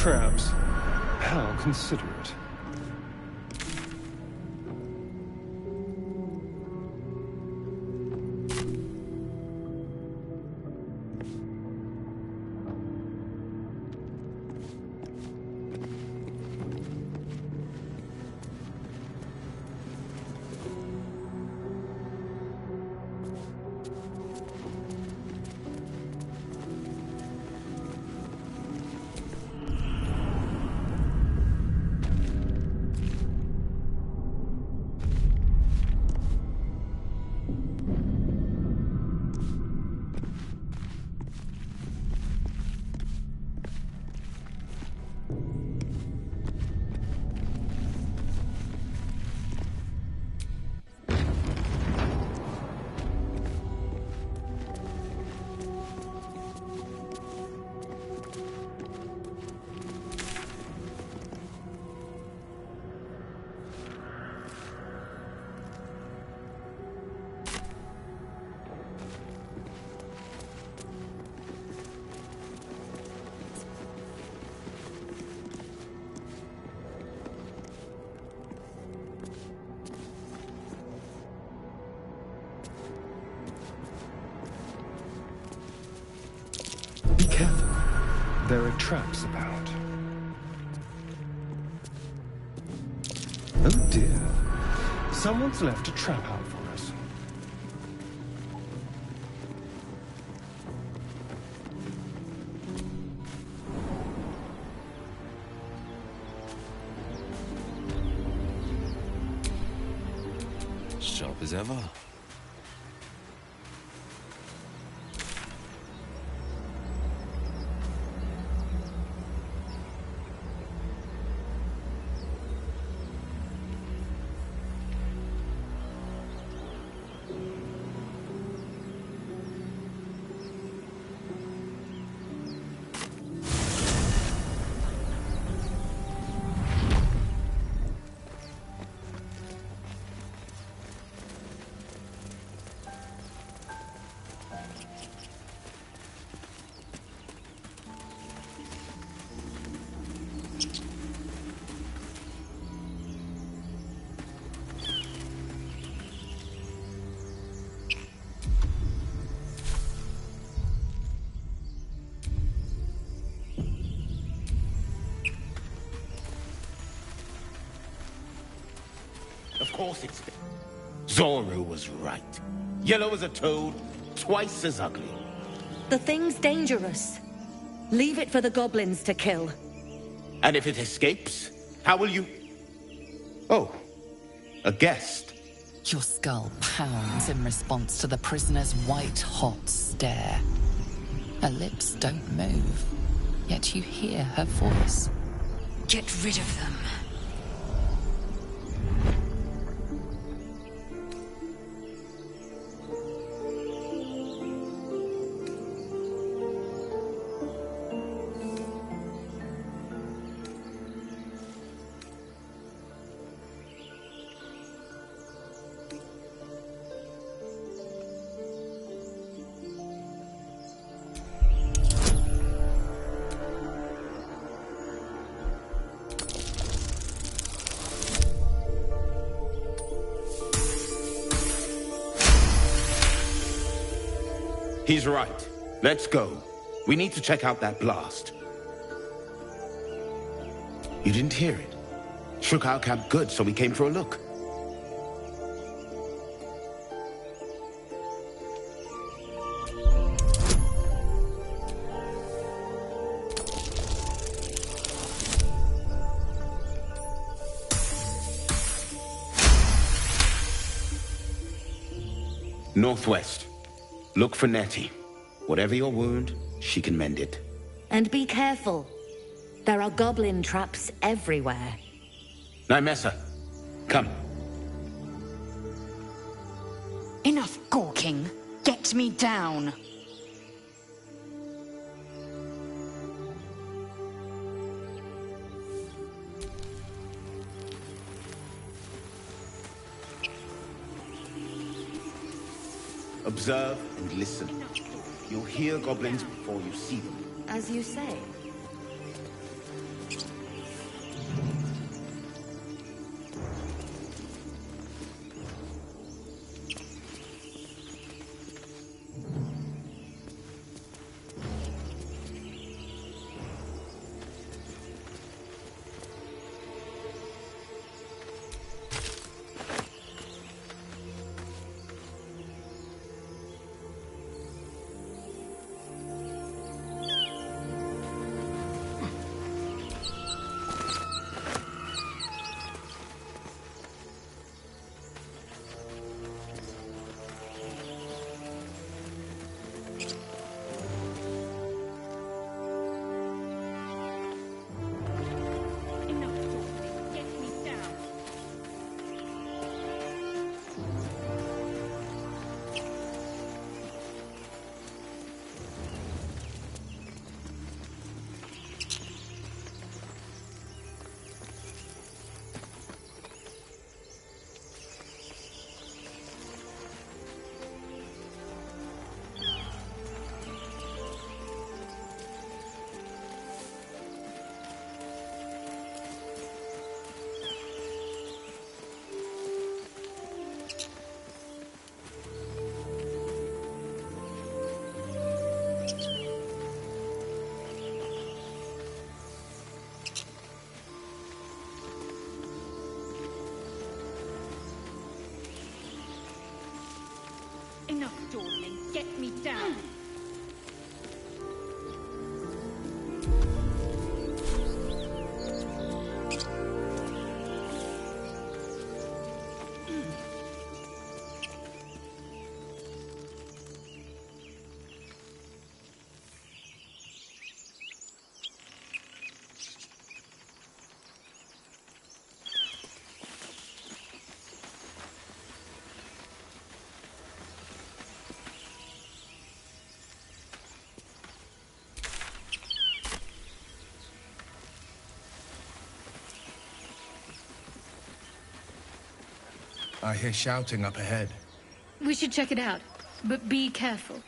traps. How considerate. Be careful. There are traps about. Oh dear. Someone's left a trap out for us. Sharp as ever. Of course it's... Zorru was right. Yellow as a toad, twice as ugly. The thing's dangerous. Leave it for the goblins to kill. And if it escapes, how will you... Oh, a guest. Your skull pounds in response to the prisoner's white-hot stare. Her lips don't move, yet you hear her voice. Get rid of them. He's right. Let's go. We need to check out that blast. You didn't hear it? Shook our camp good, so we came for a look. Northwest. Look for Nettie. Whatever your wound, she can mend it. And be careful. There are goblin traps everywhere. Nymessa, come. Enough gawking. Get me down. Observe and listen. You'll hear goblins before you see them. As you say. down. I hear shouting up ahead. We should check it out, but be careful.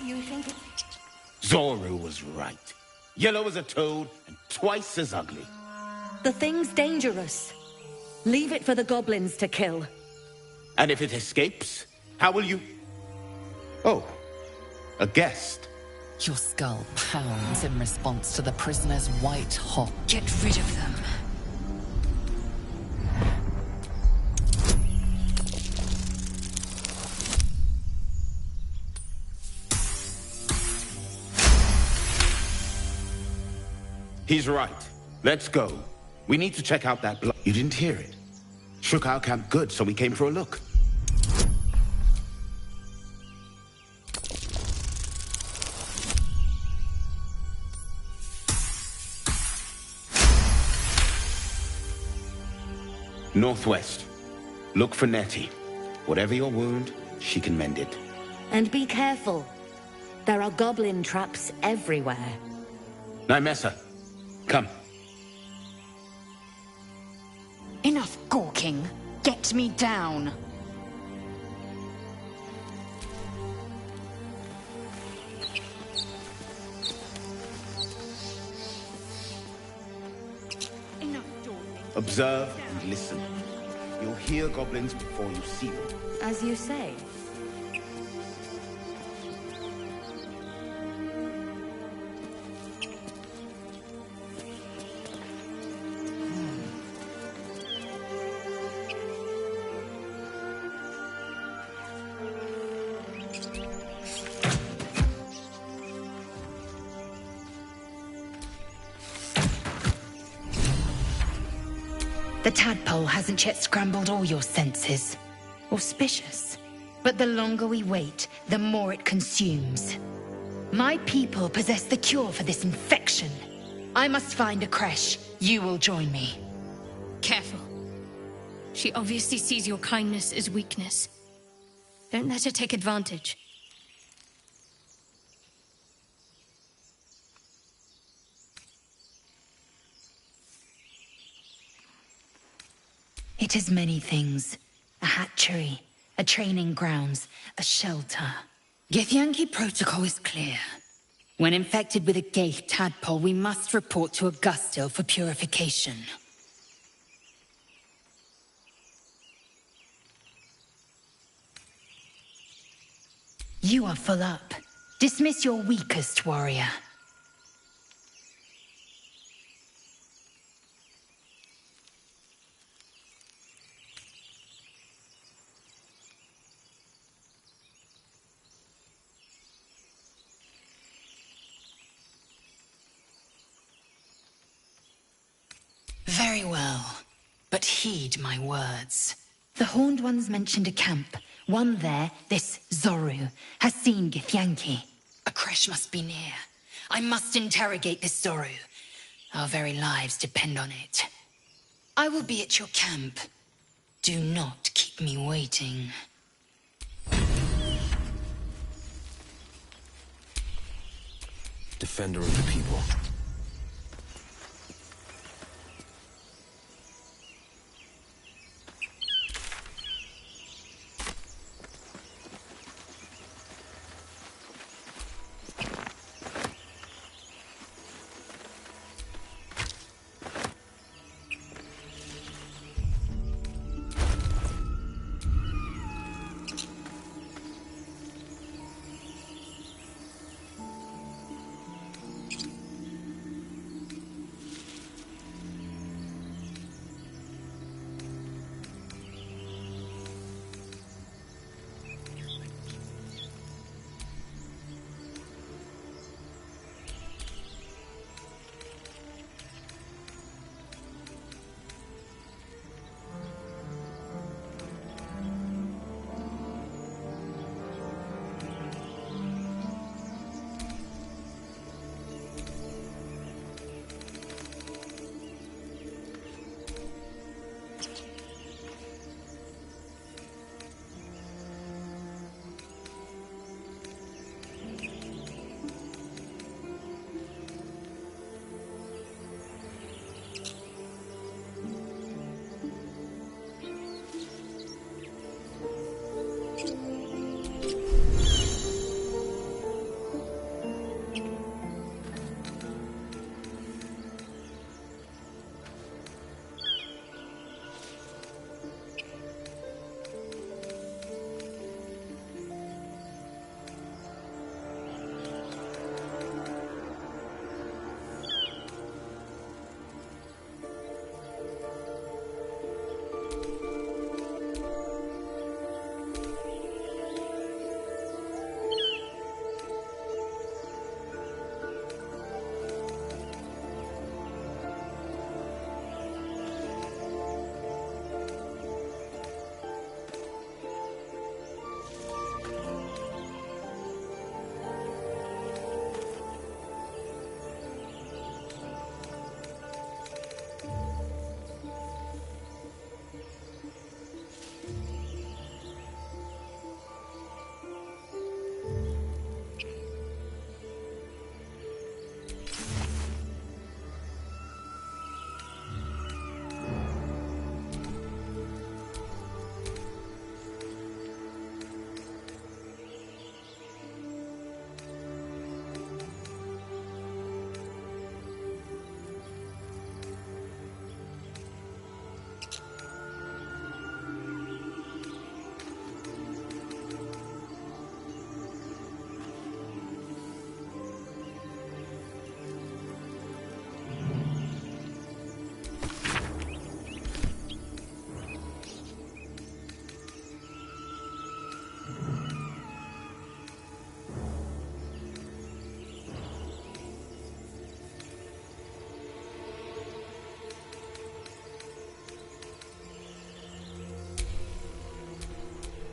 You think it's... Zorru was right. Yellow as a toad and twice as ugly. The thing's dangerous. Leave it for the goblins to kill. And if it escapes, how will you... Oh, a guest. Your skull pounds in response to the prisoner's white-hot. Get rid of them. He's right. Let's go. We need to check out that blood. You didn't hear it. Shook our camp good, so we came for a look. Northwest. Look for Nettie. Whatever your wound, she can mend it. And be careful. There are goblin traps everywhere. Nymessa, come. Enough gawking. Get me down. Enough dawdling. Observe and listen. You'll hear goblins before you see them. As you say. The tadpole hasn't yet scrambled all your senses. Auspicious. But the longer we wait, the more it consumes. My people possess the cure for this infection. I must find a Crèche. You will join me. Careful. She obviously sees your kindness as weakness. Don't let her take advantage. It is many things. A hatchery, a training grounds, a shelter. Githyanki protocol is clear. When infected with a Gaith tadpole, we must report to Augusto for purification. You are full up. Dismiss your weakest warrior. Very well, but heed my words. The Horned Ones mentioned a camp. One there, this Zorru, has seen Githyanki. A Crèche must be near. I must interrogate this Zorru. Our very lives depend on it. I will be at your camp. Do not keep me waiting. Defender of the people.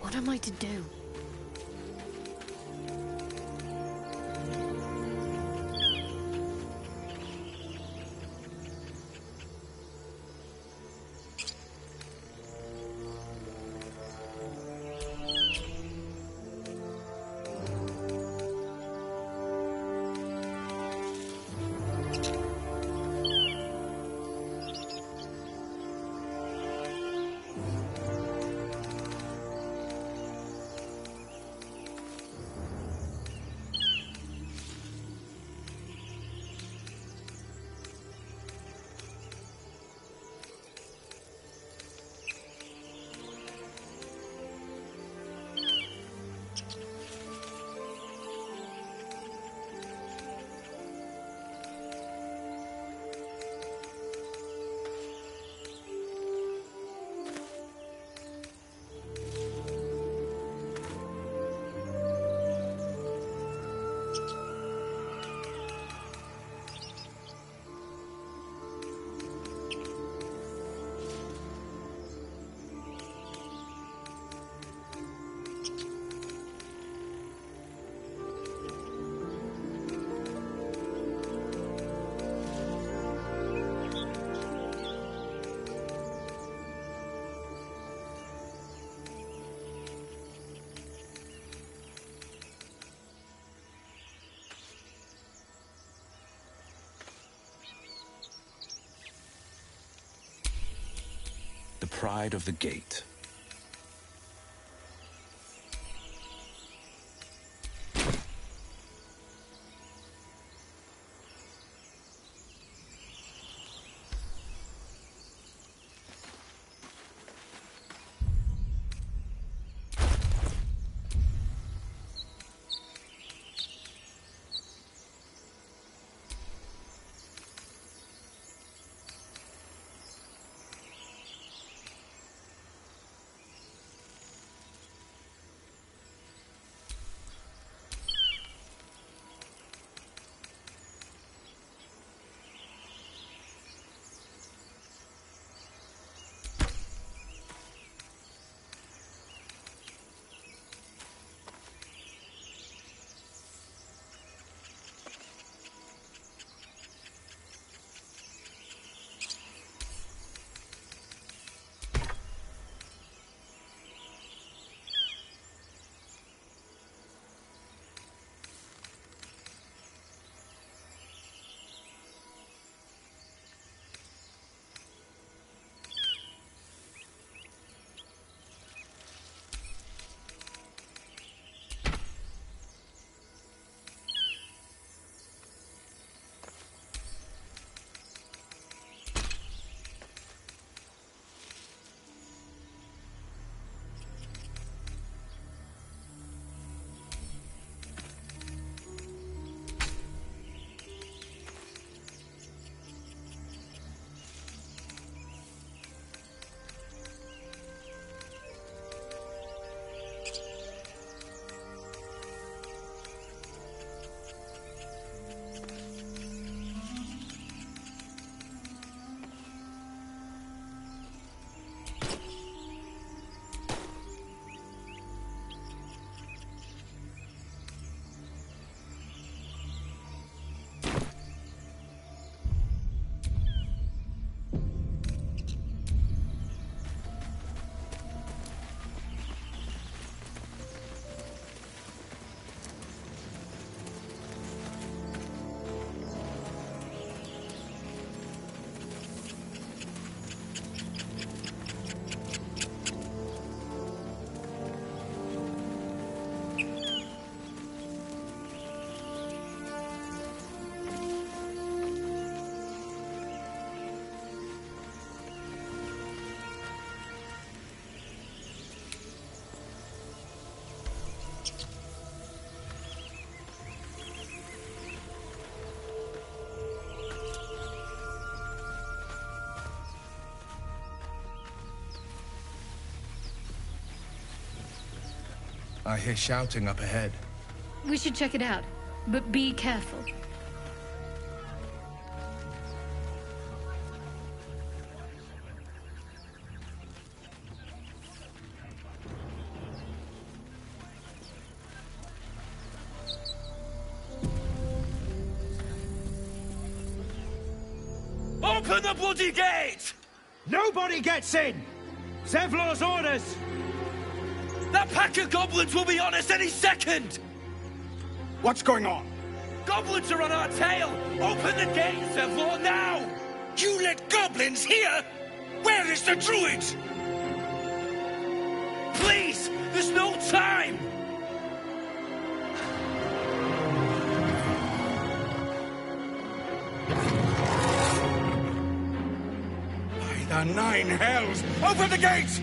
What am I to do? pride of the gate. I hear shouting up ahead. We should check it out, but be careful. Open the bloody gate! Nobody gets in! Zevlor's orders! That pack of goblins will be on us any second! What's going on? Goblins are on our tail! Open the gate, Zevlor, now! You let goblins here? Where is the druid? Please! There's no time! By the 9 hells! Open the gate!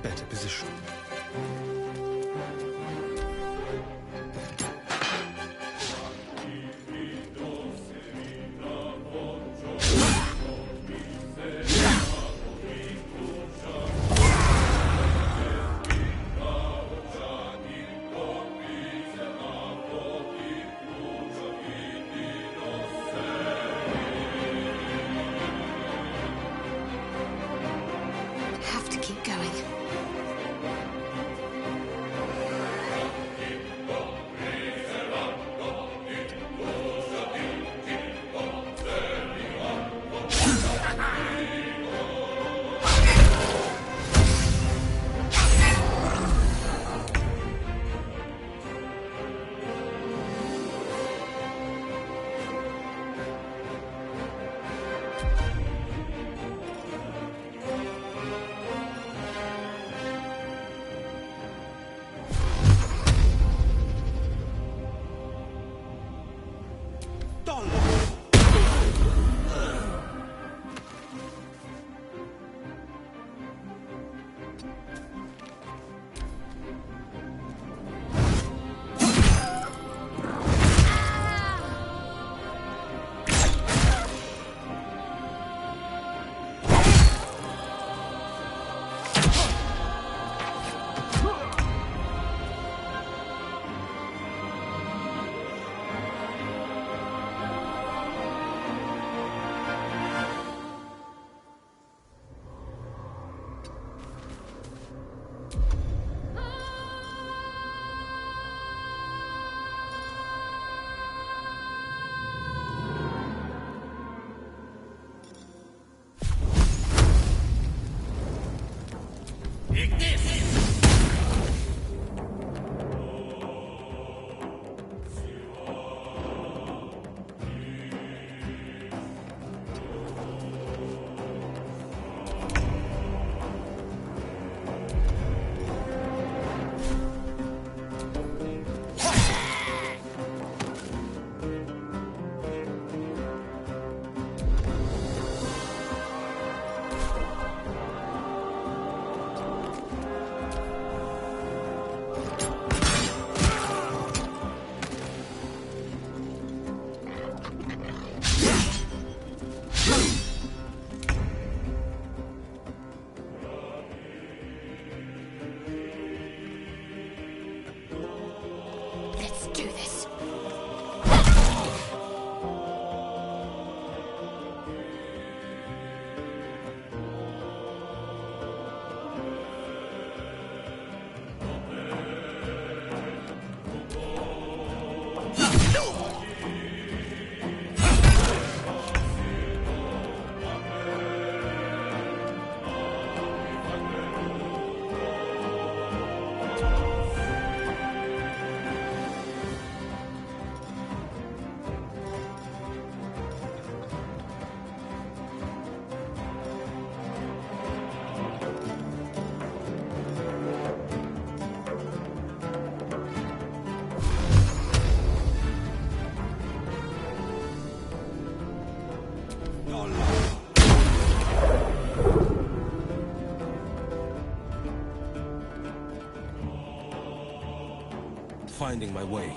better position. Finding my way.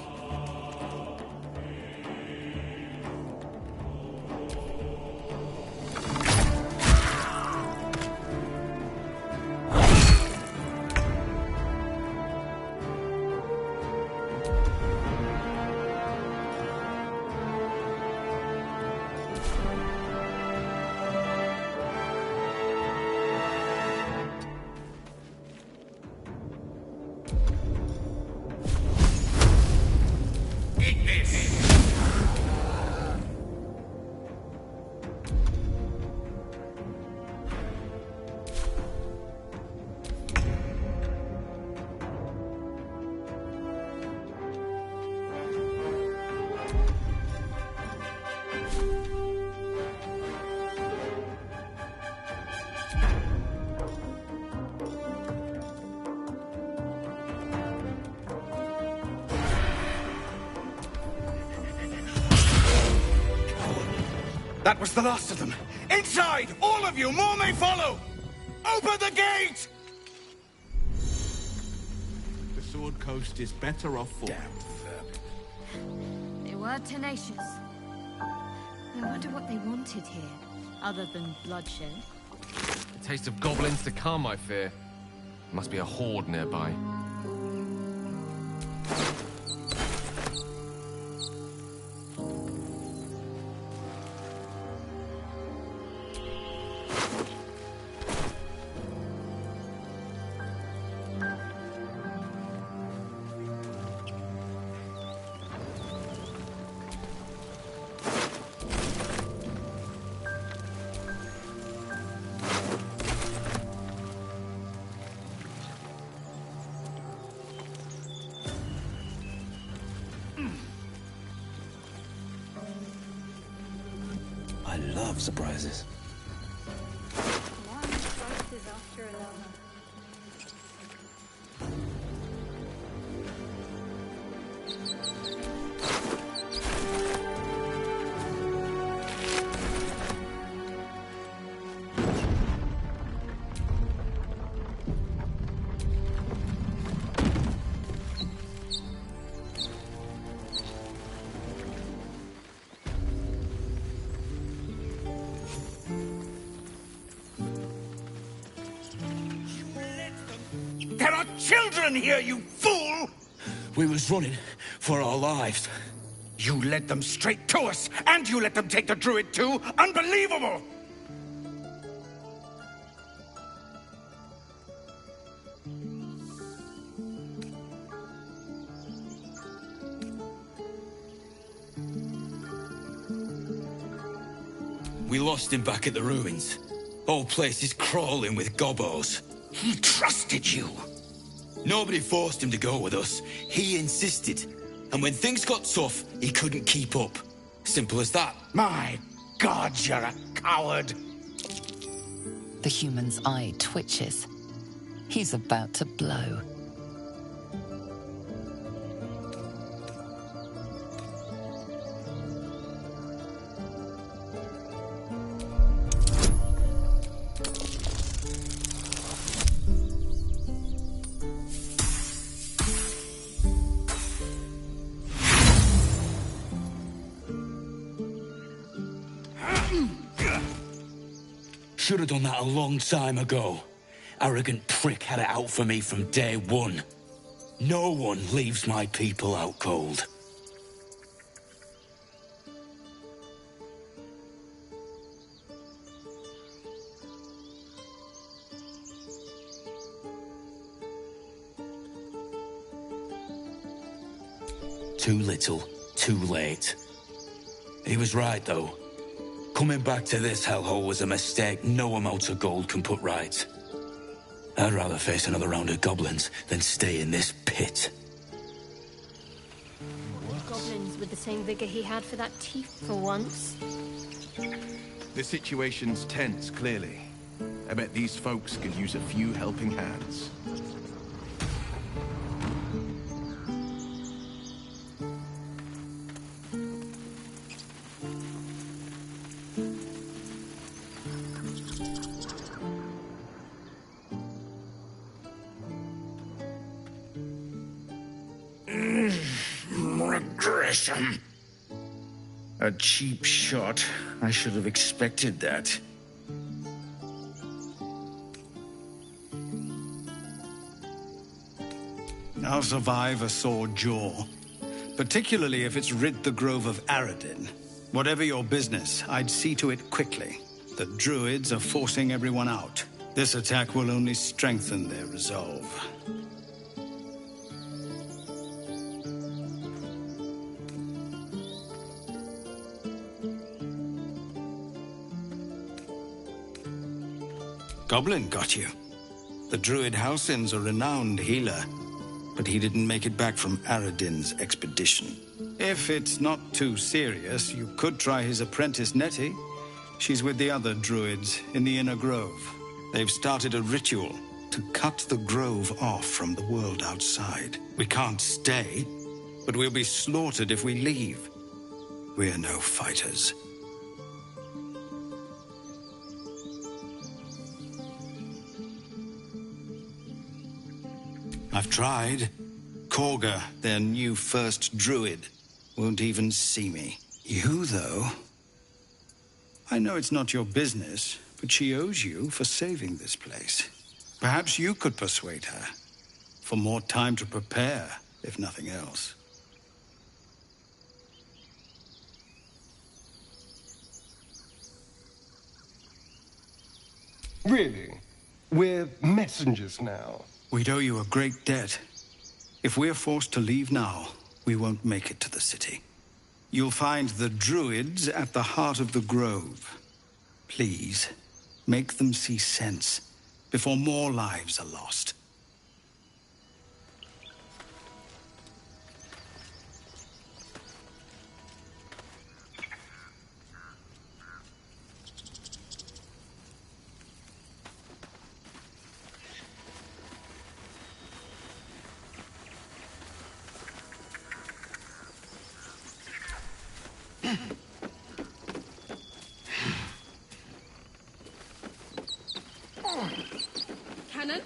That was the last of them. Inside! All of you! More may follow! Open the gate! Sword Coast is better off for. Damn They were tenacious. I wonder what they wanted here, other than bloodshed. A taste of goblins to come, I fear. Must be a horde nearby. I love surprises. One crisis after another. There are children here, you fool! We was running for our lives. You led them straight to us, and you let them take the druid too? Unbelievable! We lost him back at the ruins. Whole place is crawling with gobos. He trusted you. Nobody forced him to go with us. He insisted. And when things got tough, he couldn't keep up. Simple as that. My God, you're a coward. The human's eye twitches. He's about to blow. Should have done that a long time ago. Arrogant prick had it out for me from day one. No one leaves my people out cold. Too little, too late. He was right, though. Coming back to this hellhole was a mistake no amount of gold can put right. I'd rather face another round of goblins than stay in this pit. Goblins with the same vigor he had for that teeth for once. The situation's tense, clearly. I bet these folks could use a few helping hands. Regression. A cheap shot. I should have expected that. I'll survive a sore jaw. Particularly if it's rid the grove of Aradin. Whatever your business, I'd see to it quickly. The druids are forcing everyone out. This attack will only strengthen their resolve. Goblin got you. The druid Halsin's a renowned healer, but he didn't make it back from Aradin's expedition. If it's not too serious, you could try his apprentice Nettie. She's with the other druids in the inner grove. They've started a ritual to cut the grove off from the world outside. We can't stay, but we'll be slaughtered if we leave. We're no fighters. I've tried. Kagha, their new first druid, won't even see me. You, though... I know it's not your business, but she owes you for saving this place. Perhaps you could persuade her. For more time to prepare, if nothing else. Really? We're messengers now. We'd owe you a great debt. If we're forced to leave now, we won't make it to the city. You'll find the druids at the heart of the grove. Please, make them see sense before more lives are lost. Cannon?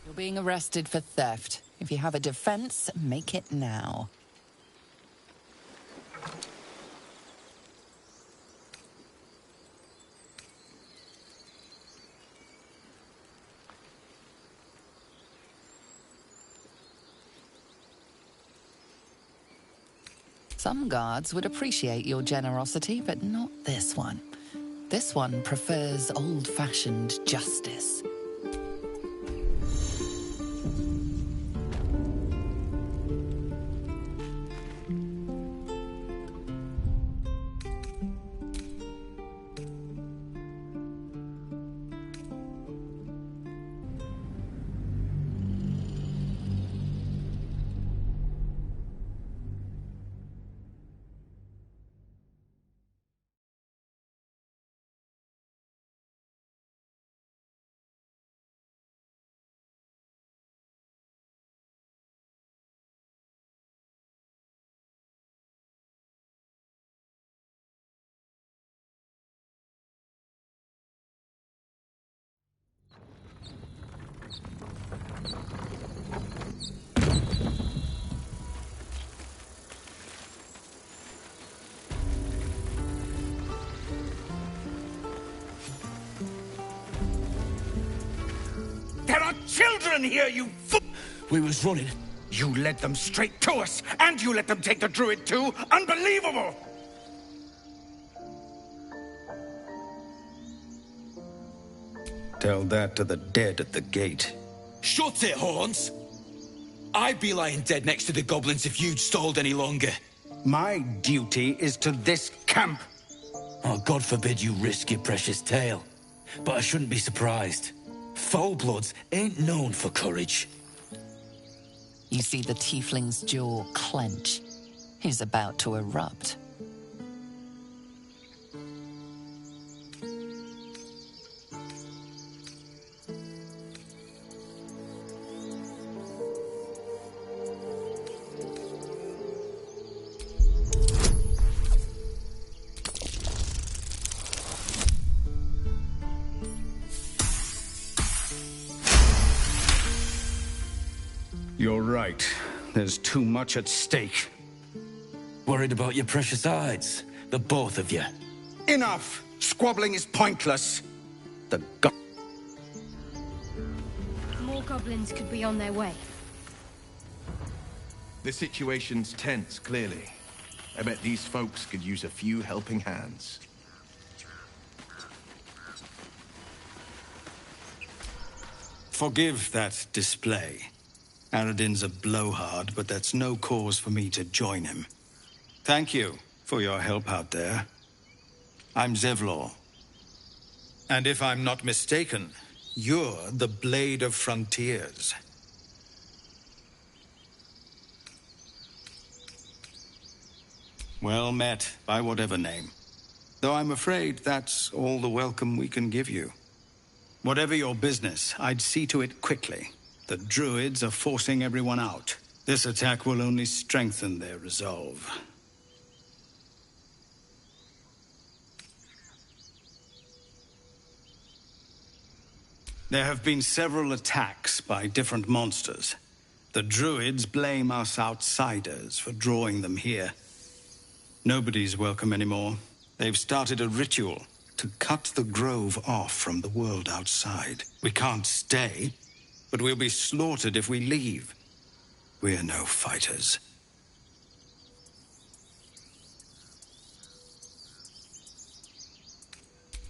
You're being arrested for theft. If you have a defense, make it now. Some guards would appreciate your generosity, but not this one. This one prefers old-fashioned justice. There are children here, you fool! We was running. You led them straight to us, and you let them take the druid too? Unbelievable! Tell that to the dead at the gate. Shut it, Horns! I'd be lying dead next to the goblins if you'd stalled any longer. My duty is to this camp. Oh, God forbid you risk your precious tail. But I shouldn't be surprised. Foulbloods ain't known for courage. You see the tiefling's jaw clench. He's about to erupt. You're right. There's too much at stake. Worried about your precious hides? The both of you. Enough! Squabbling is pointless. More goblins could be on their way. The situation's tense, clearly. I bet these folks could use a few helping hands. Forgive that display. Aradin's a blowhard, but that's no cause for me to join him. Thank you for your help out there. I'm Zevlor. And if I'm not mistaken, you're the Blade of Frontiers. Well met, by whatever name. Though I'm afraid that's all the welcome we can give you. Whatever your business, I'd see to it quickly. The druids are forcing everyone out. This attack will only strengthen their resolve. There have been several attacks by different monsters. The druids blame us outsiders for drawing them here. Nobody's welcome anymore. They've started a ritual to cut the grove off from the world outside. We can't stay, but we'll be slaughtered if we leave. We're no fighters.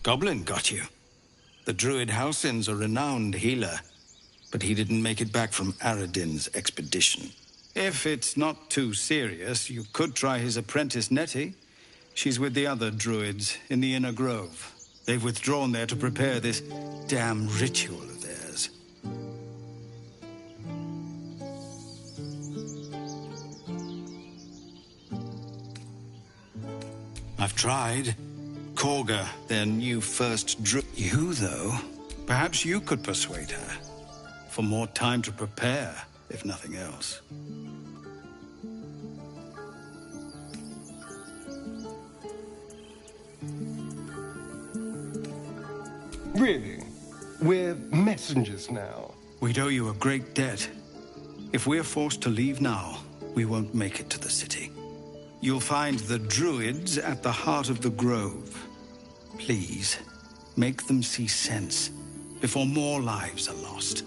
Goblin got you. The druid Halsin's a renowned healer, but he didn't make it back from Aradin's expedition. If it's not too serious, you could try his apprentice Nettie. She's with the other druids in the inner grove. They've withdrawn there to prepare this damn ritual of theirs. I've tried. Kagha, their new first druid. You, though, perhaps you could persuade her. For more time to prepare, if nothing else. Really? We're messengers now. We'd owe you a great debt. If we're forced to leave now, we won't make it to the city. You'll find the druids at the heart of the grove. Please, make them see sense before more lives are lost.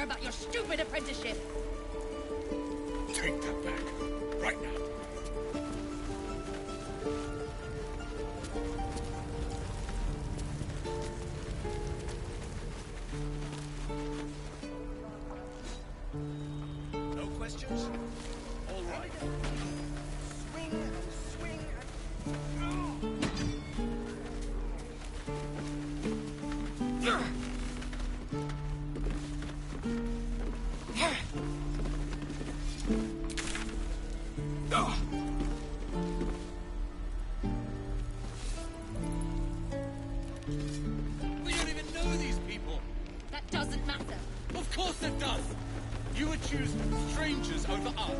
About your stupid apprenticeship. Take that back, right now. No questions? All right. Swing and swing and... We don't even know these people. That doesn't matter. Of course it does. You would choose strangers over us.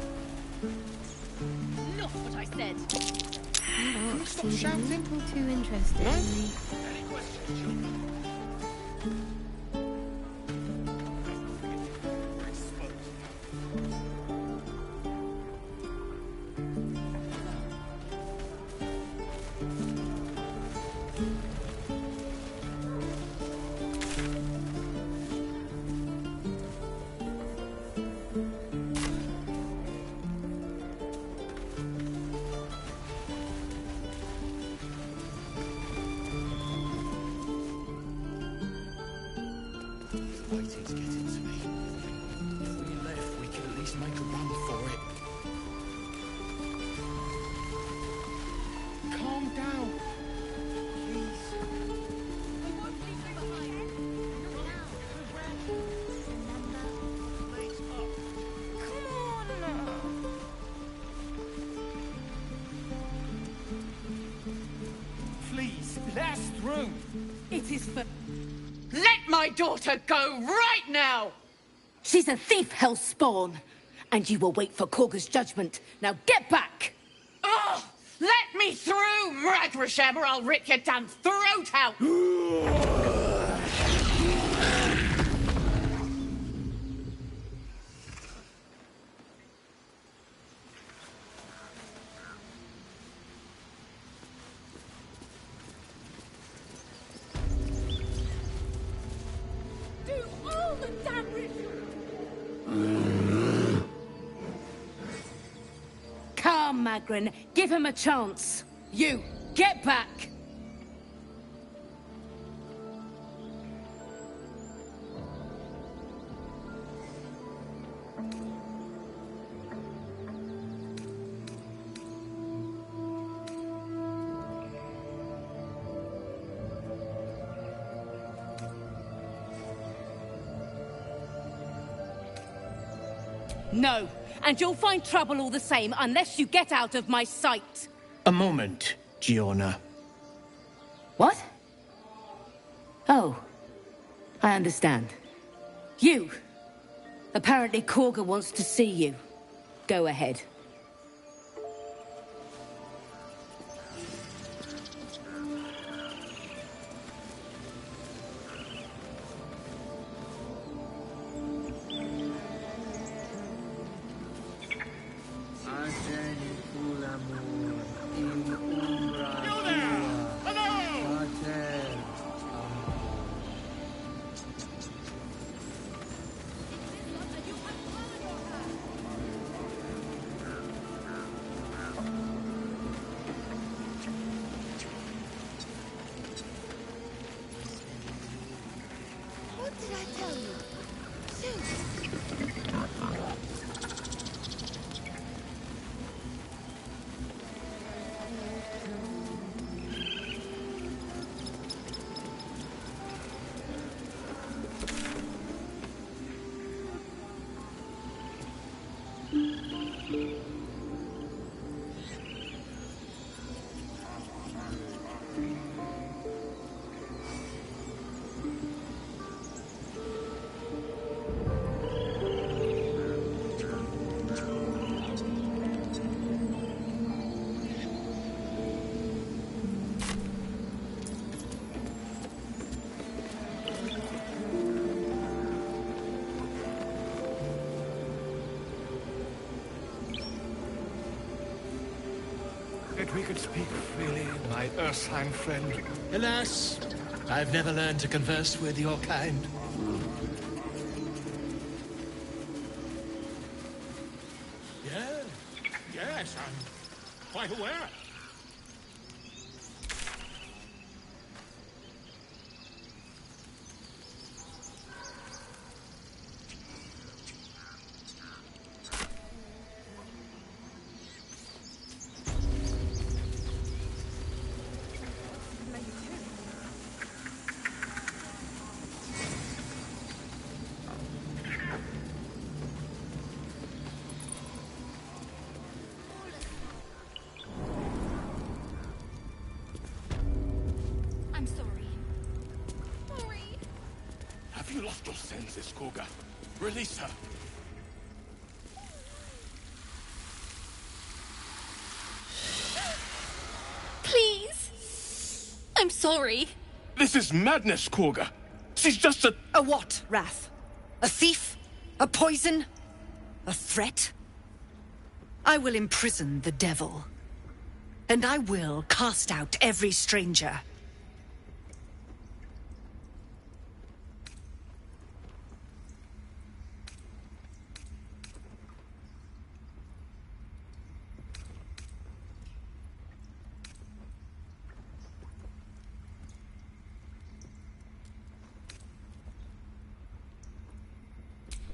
Not what I said. Can you stop shouting? Too interested. No? Any questions, children? Waiting's getting to me. If we left, we could at least make a run for it. Calm down. Please. We won't leave you behind. Please, let us through. It is for... Let my daughter go right now! She's a thief, hellspawn. And you will wait for Kagha's judgment. Now get back! Oh! Let me through, Mragrasham, or I'll rip your damn throat out! Calm, Magrin. Give him a chance. You, get back! No, and you'll find trouble all the same unless you get out of my sight. A moment, Giona. What? Oh, I understand. You! Apparently Kagha wants to see you. Go ahead. That we could speak freely, my Ursine friend. Alas, I've never learned to converse with your kind. Yes, I'm quite aware. Have you lost your senses, Kagha? Release her. Please. I'm sorry. This is madness, Kagha. She's just a... A what, Rath? A thief? A poison? A threat? I will imprison the devil. And I will cast out every stranger.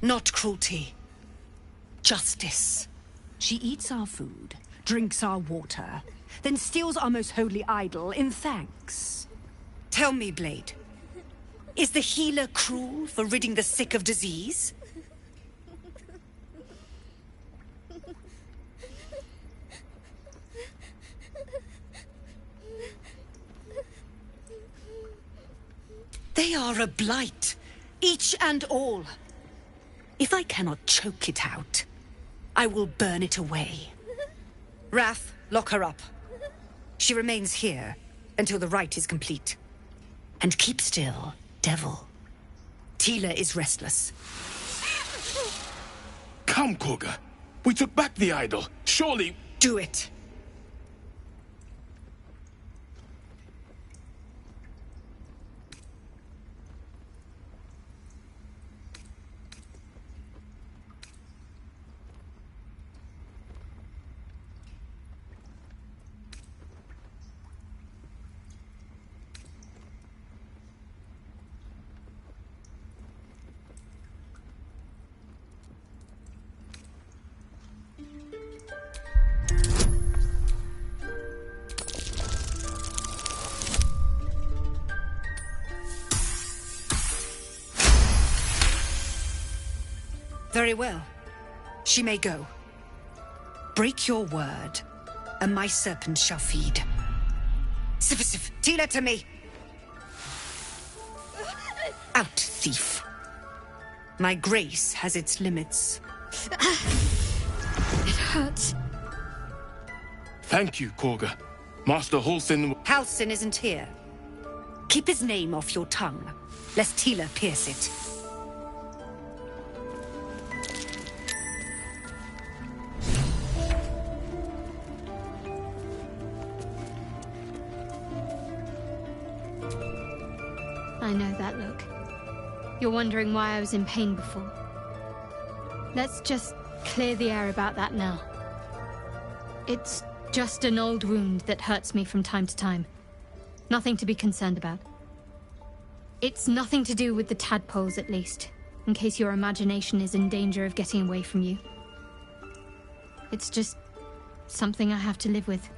Not cruelty. Justice. She eats our food, drinks our water, then steals our most holy idol in thanks. Tell me, Blade. Is the healer cruel for ridding the sick of disease? They are a blight, each and all. If I cannot choke it out, I will burn it away. Rath, lock her up. She remains here until the rite is complete. And keep still, devil. Tila is restless. Come, Kagha. We took back the idol. Surely... Do it. Very well. She may go. Break your word, and my serpent shall feed. Sif, Tila to me! Out, thief. My grace has its limits. It hurts. Thank you, Kagha. Master Halsin... Halsin isn't here. Keep his name off your tongue, lest Tila pierce it. I know that look. You're wondering why I was in pain before. Let's just clear the air about that now. It's just an old wound that hurts me from time to time. Nothing to be concerned about. It's nothing to do with the tadpoles, at least, in case your imagination is in danger of getting away from you. It's just something I have to live with.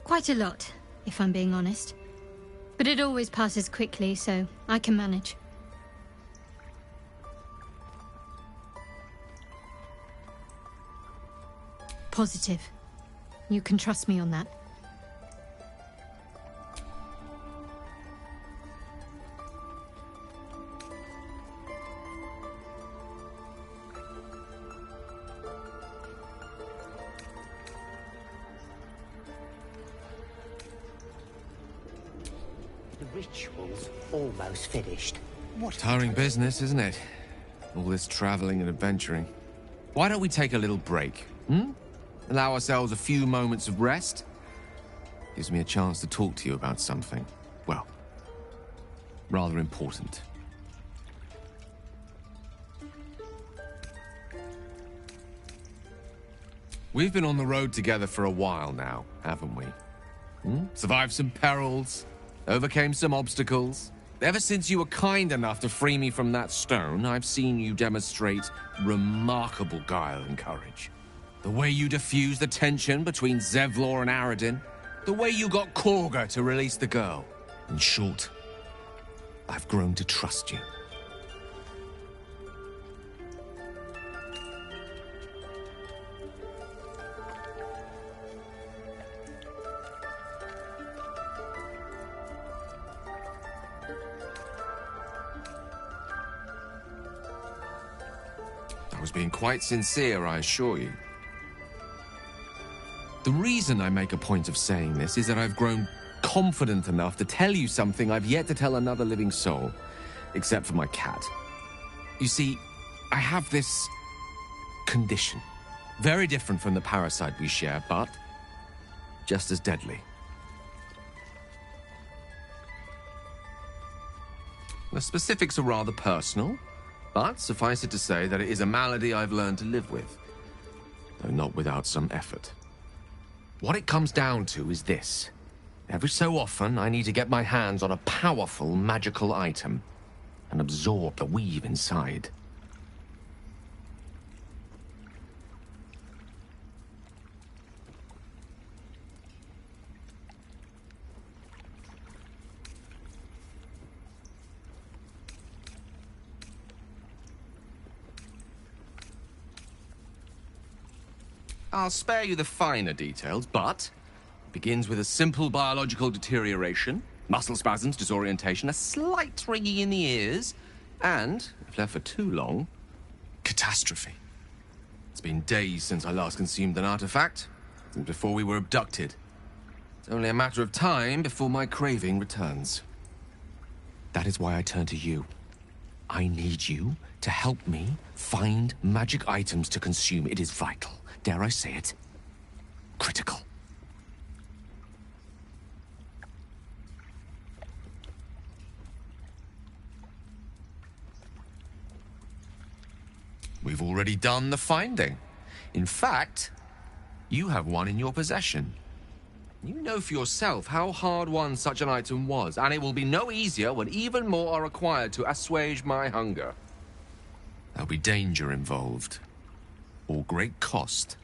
Quite a lot, if I'm being honest. But it always passes quickly, so I can manage. Positive. You can trust me on that. The ritual's almost finished. Tiring business, isn't it? All this traveling and adventuring. Why don't we take a little break, Allow ourselves a few moments of rest? Gives me a chance to talk to you about something, well, rather important. We've been on the road together for a while now, haven't we? Survived some perils, overcame some obstacles. Ever since you were kind enough to free me from that stone, I've seen you demonstrate remarkable guile and courage. The way you diffused the tension between Zevlor and Aradin. The way you got Kagha to release the girl. In short, I've grown to trust you. I was being quite sincere, I assure you. The reason I make a point of saying this is that I've grown confident enough to tell you something I've yet to tell another living soul, except for my cat. You see, I have this condition. Very different from the parasite we share, but just as deadly. The specifics are rather personal, but suffice it to say that it is a malady I've learned to live with, though not without some effort. What it comes down to is this. Every so often, I need to get my hands on a powerful magical item and absorb the weave inside. I'll spare you the finer details, but it begins with a simple biological deterioration, muscle spasms, disorientation, a slight ringing in the ears, and, if left for too long, catastrophe. It's been days since I last consumed an artifact, since before we were abducted. It's only a matter of time before my craving returns. That is why I turn to you. I need you to help me find magic items to consume. It is vital. Dare I say it? Critical. We've already done the finding. In fact, you have one in your possession. You know for yourself how hard-won such an item was, and it will be no easier when even more are required to assuage my hunger. There'll be danger involved, or great cost.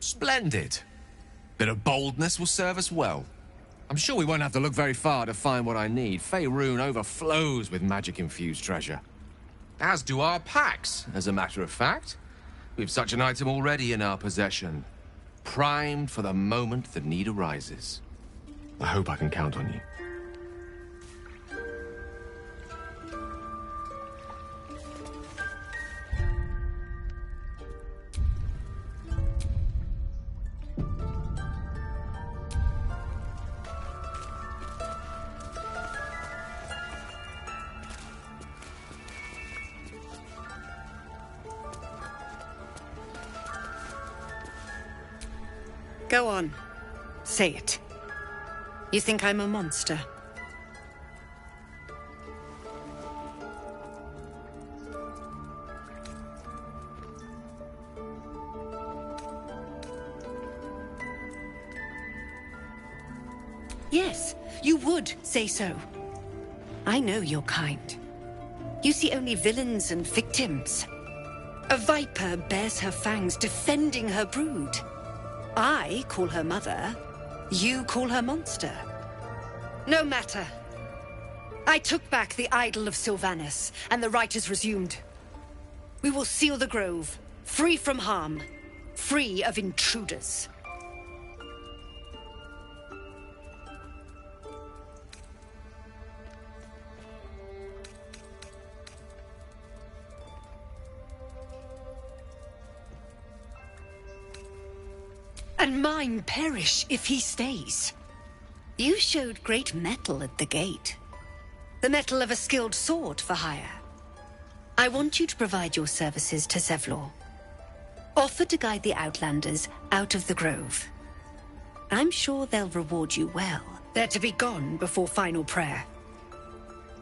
Splendid. Bit of boldness will serve us well. I'm sure we won't have to look very far to find what I need. Faerun overflows with magic-infused treasure. As do our packs, as a matter of fact. We've such an item already in our possession. Primed for the moment the need arises. I hope I can count on you. Go on. Say it. You think I'm a monster? Yes, you would say so. I know your kind. You see only villains and victims. A viper bears her fangs defending her brood. I call her mother, you call her monster. No matter. I took back the idol of Sylvanas, and the rite is resumed. We will seal the grove, free from harm, free of intruders. And mine perish if he stays. You showed great mettle at the gate. The mettle of a skilled sword for hire. I want you to provide your services to Zevlor. Offer to guide the Outlanders out of the grove. I'm sure they'll reward you well. They're to be gone before final prayer.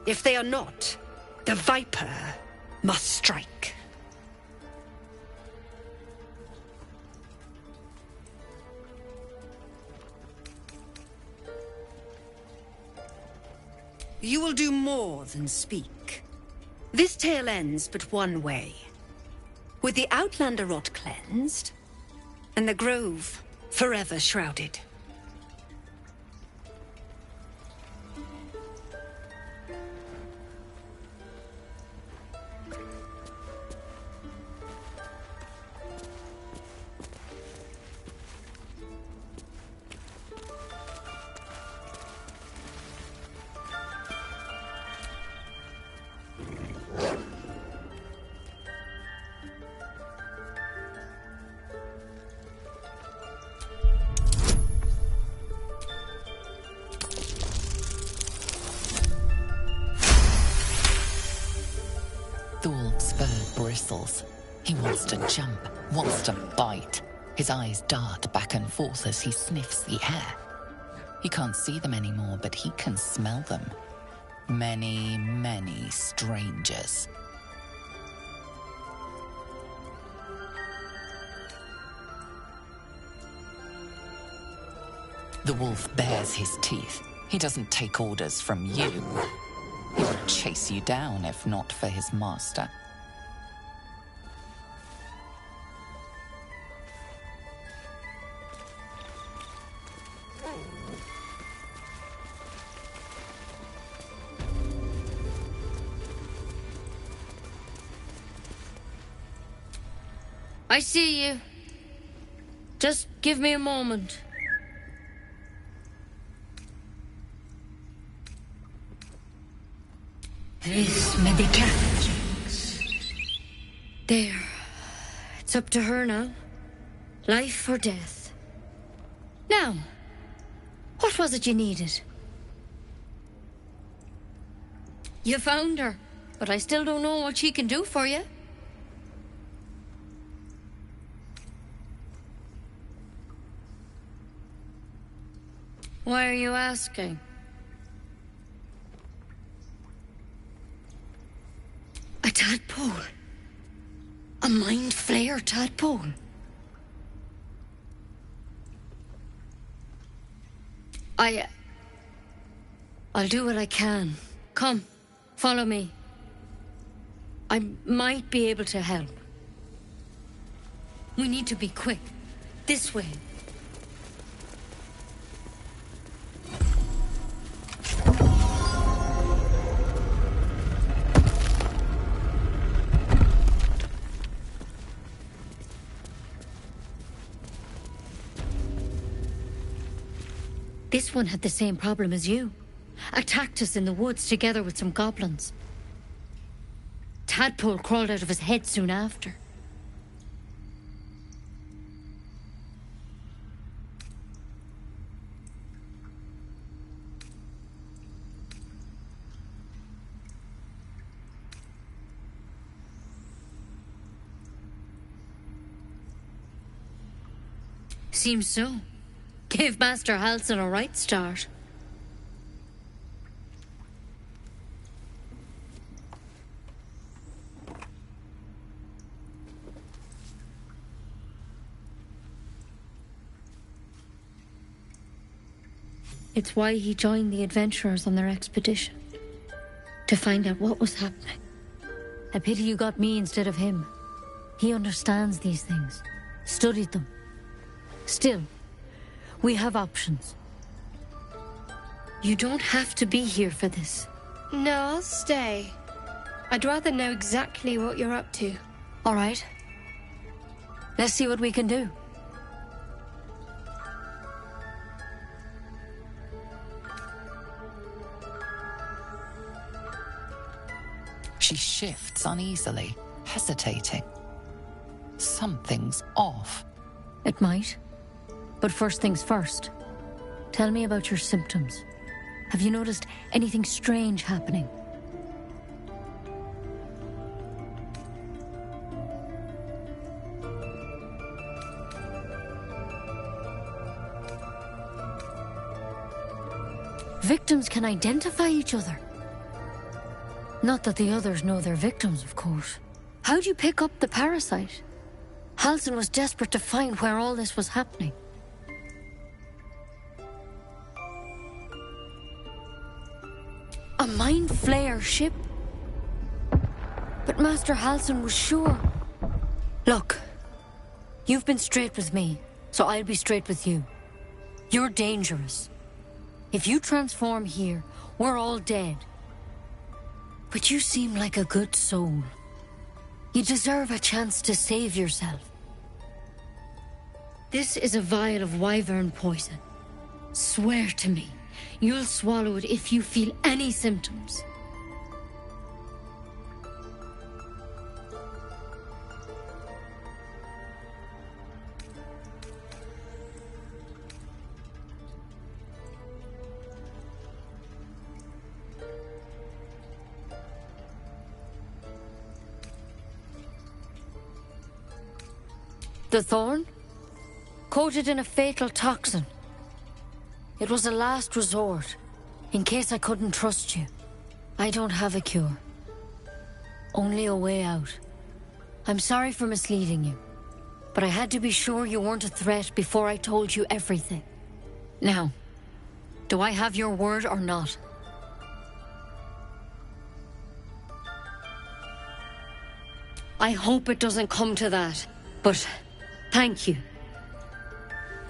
If they are not, the Viper must strike. You will do more than speak. This tale ends but one way. With the Outlander rot cleansed, and the grove forever shrouded. He wants to jump, wants to bite. His eyes dart back and forth as he sniffs the air. He can't see them anymore, but he can smell them. Many, many strangers. The wolf bares his teeth. He doesn't take orders from you. He would chase you down if not for his master. I see you. Just give me a moment. This medication. There. It's up to her now. Life or death. Now, what was it you needed? You found her, but I still don't know what she can do for you. Why are you asking? A tadpole. A mind flayer tadpole. I'll do what I can. Come, follow me. I might be able to help. We need to be quick. This way. This one had the same problem as you. Attacked us in the woods together with some goblins. Tadpole crawled out of his head soon after. Seems so. Gave Master Halsin a right start. It's why he joined the adventurers on their expedition. To find out what was happening. A pity you got me instead of him. He understands these things. Studied them. Still, we have options. You don't have to be here for this. No, I'll stay. I'd rather know exactly what you're up to. All right. Let's see what we can do. She shifts uneasily, hesitating. Something's off. It might. But first things first. Tell me about your symptoms. Have you noticed anything strange happening? Victims can identify each other. Not that the others know they're victims, of course. How'd you pick up the parasite? Halsin was desperate to find where all this was happening. A Mind Flayer ship? But Master Halsin was sure. Look, you've been straight with me, so I'll be straight with you. You're dangerous. If you transform here, we're all dead. But you seem like a good soul. You deserve a chance to save yourself. This is a vial of wyvern poison. Swear to me, you'll swallow it if you feel any symptoms. The thorn? Coated in a fatal toxin. It was a last resort, in case I couldn't trust you. I don't have a cure. Only a way out. I'm sorry for misleading you, but I had to be sure you weren't a threat before I told you everything. Now, do I have your word or not? I hope it doesn't come to that, but thank you.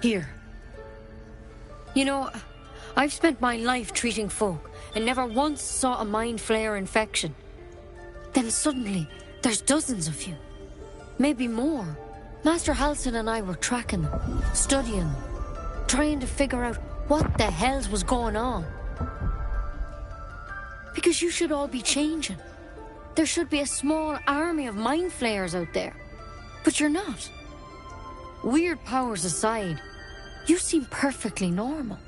Here. You know, I've spent my life treating folk and never once saw a Mind Flayer infection. Then suddenly, there's dozens of you. Maybe more. Master Halsin and I were tracking them, studying them, trying to figure out what the hells was going on. Because you should all be changing. There should be a small army of Mind Flayers out there. But you're not. Weird powers aside, you seem perfectly normal.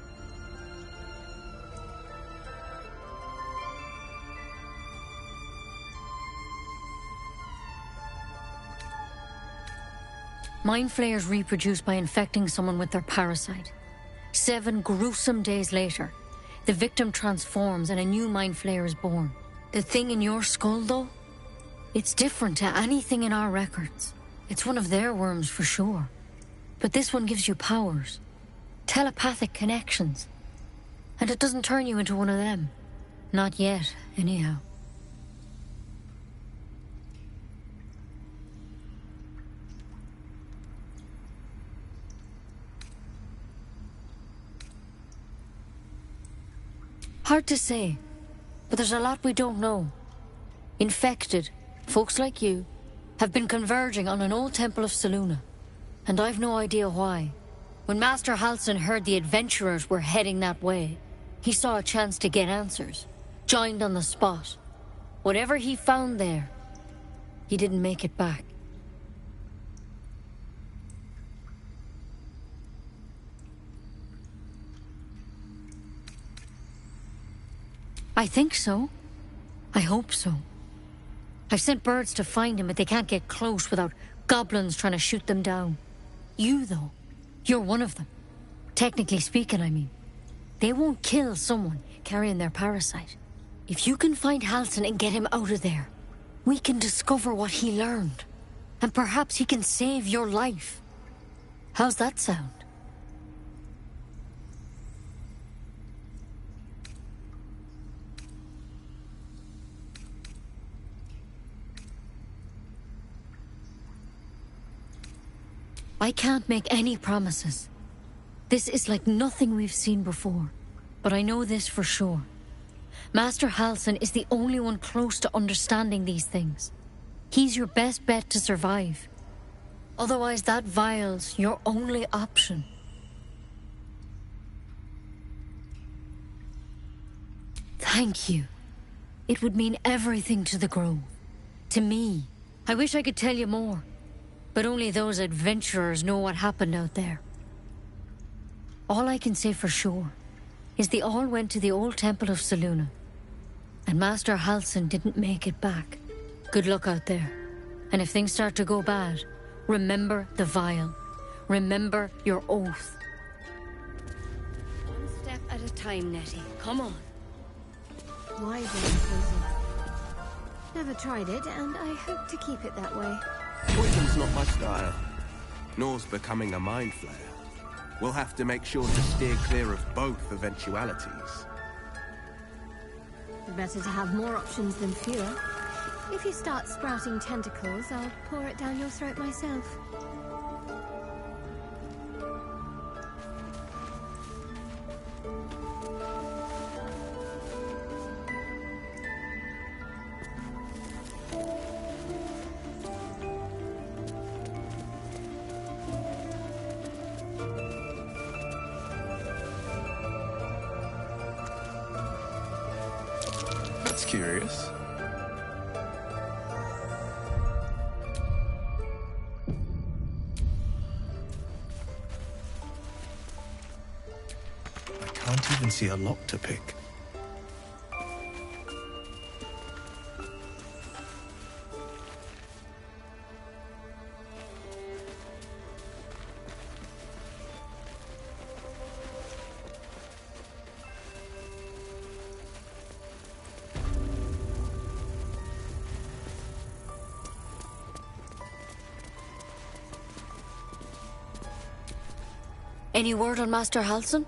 Mind Flayers reproduce by infecting someone with their parasite. 7 gruesome days later, the victim transforms and a new Mind Flayer is born. The thing in your skull, though? It's different to anything in our records. It's one of their worms for sure. But this one gives you powers. Telepathic connections. And it doesn't turn you into one of them. Not yet, anyhow. Hard to say, but there's a lot we don't know. Infected, folks like you, have been converging on an old temple of Selûne, and I've no idea why. When Master Halsin heard the adventurers were heading that way, he saw a chance to get answers, joined on the spot. Whatever he found there, he didn't make it back. I think so. I hope so. I've sent birds to find him, but they can't get close without goblins trying to shoot them down. You, though, you're one of them. Technically speaking, I mean. They won't kill someone carrying their parasite. If you can find Halsin and get him out of there, we can discover what he learned. And perhaps he can save your life. How's that sound? I can't make any promises. This is like nothing we've seen before. But I know this for sure. Master Halsin is the only one close to understanding these things. He's your best bet to survive. Otherwise, that vial's your only option. Thank you. It would mean everything to the Grove. To me. I wish I could tell you more. But only those adventurers know what happened out there. All I can say for sure is they all went to the old temple of Selûne. And Master Halsin didn't make it back. Good luck out there. And if things start to go bad, remember the vial. Remember your oath. One step at a time, Nettie. Come on. Why poison? Never tried it, and I hope to keep it that way. Poison's not my style. Nor's becoming a mind flayer. We'll have to make sure to steer clear of both eventualities. Better to have more options than fewer. If you start sprouting tentacles, I'll pour it down your throat myself. Curious. I can't even see a lock to pick. Any word on Master Halsin?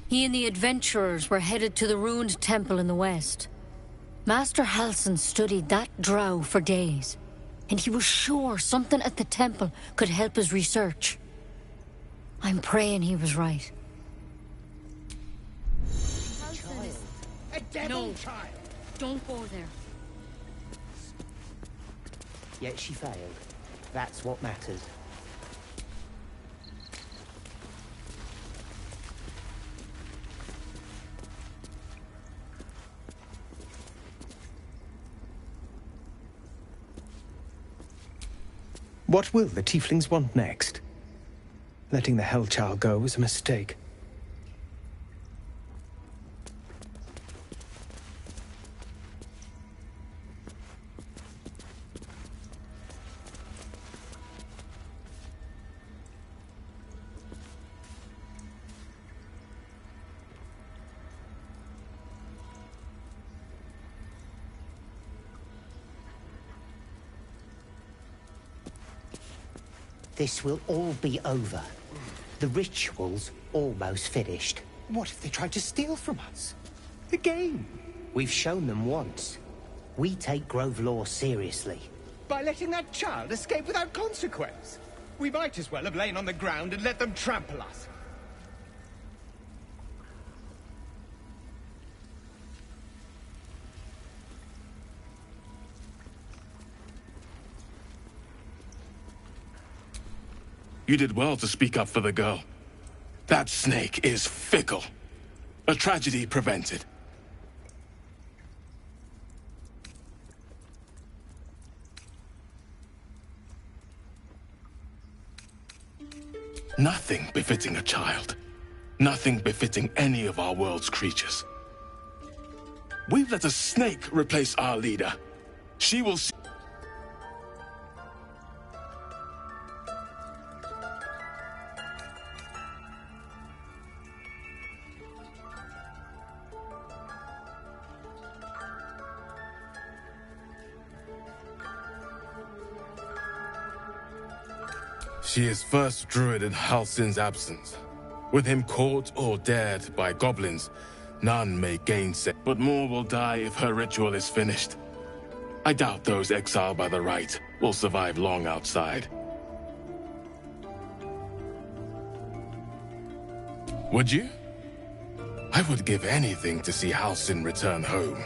He and the adventurers were headed to the ruined temple in the west. Master Halsin studied that drow for days, and he was sure something at the temple could help his research. I'm praying he was right. A devil child! Don't go there. Yet she failed. That's what matters. What will the tieflings want next? Letting the Hellchild go was a mistake. This will all be over. The ritual's almost finished. What if they tried to steal from us? Again? We've shown them once. We take Grove law seriously. By letting that child escape without consequence? We might as well have lain on the ground and let them trample us. You did well to speak up for the girl. That snake is fickle. A tragedy prevented. Nothing befitting a child. Nothing befitting any of our world's creatures. We've let a snake replace our leader. She will see. She is first druid in Halsin's absence. With him caught or dared by goblins, none may gainsay. But more will die if her ritual is finished. I doubt those exiled by the rite will survive long outside. Would you? I would give anything to see Halsin return home.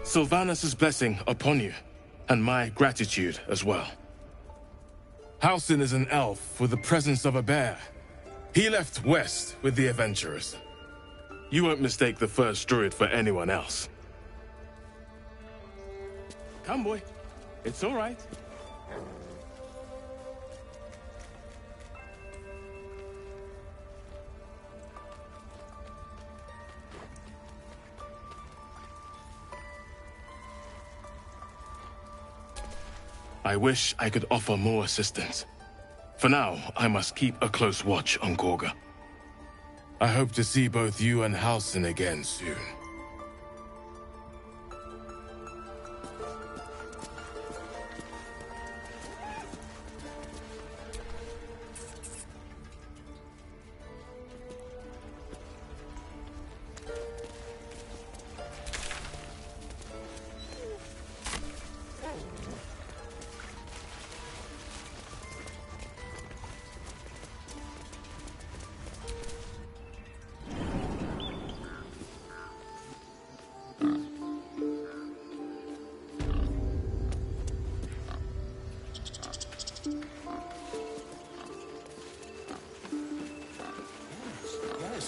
Sylvanus' blessing upon you, and my gratitude as well. Halsin is an elf with the presence of a bear. He left west with the adventurers. You won't mistake the first druid for anyone else. Come, boy. It's all right. I wish I could offer more assistance. For now, I must keep a close watch on Kagha. I hope to see both you and Halsin again soon.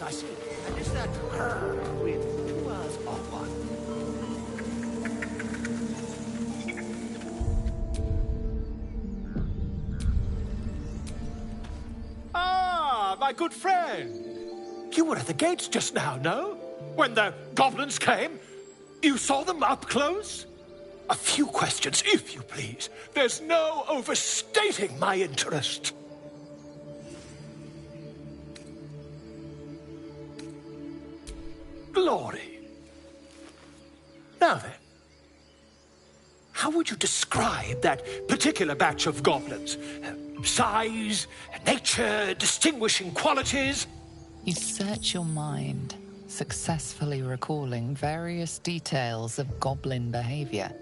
I see. And is that her with was of one? Ah, my good friend. You were at the gates just now, no? When the goblins came? You saw them up close? A few questions, if you please. There's no overstating my interest. Glory. Now then, how would would you describe that particular batch of goblins? Size, nature, distinguishing qualities? You search your mind, successfully recalling various details of goblin behavior.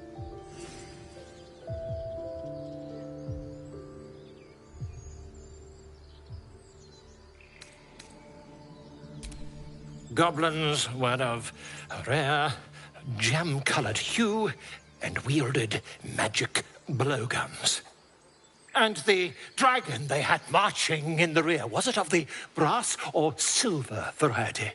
Goblins were of a rare, jam-colored hue and wielded magic blowguns. And the dragon they had marching in the rear, was it of the brass or silver variety?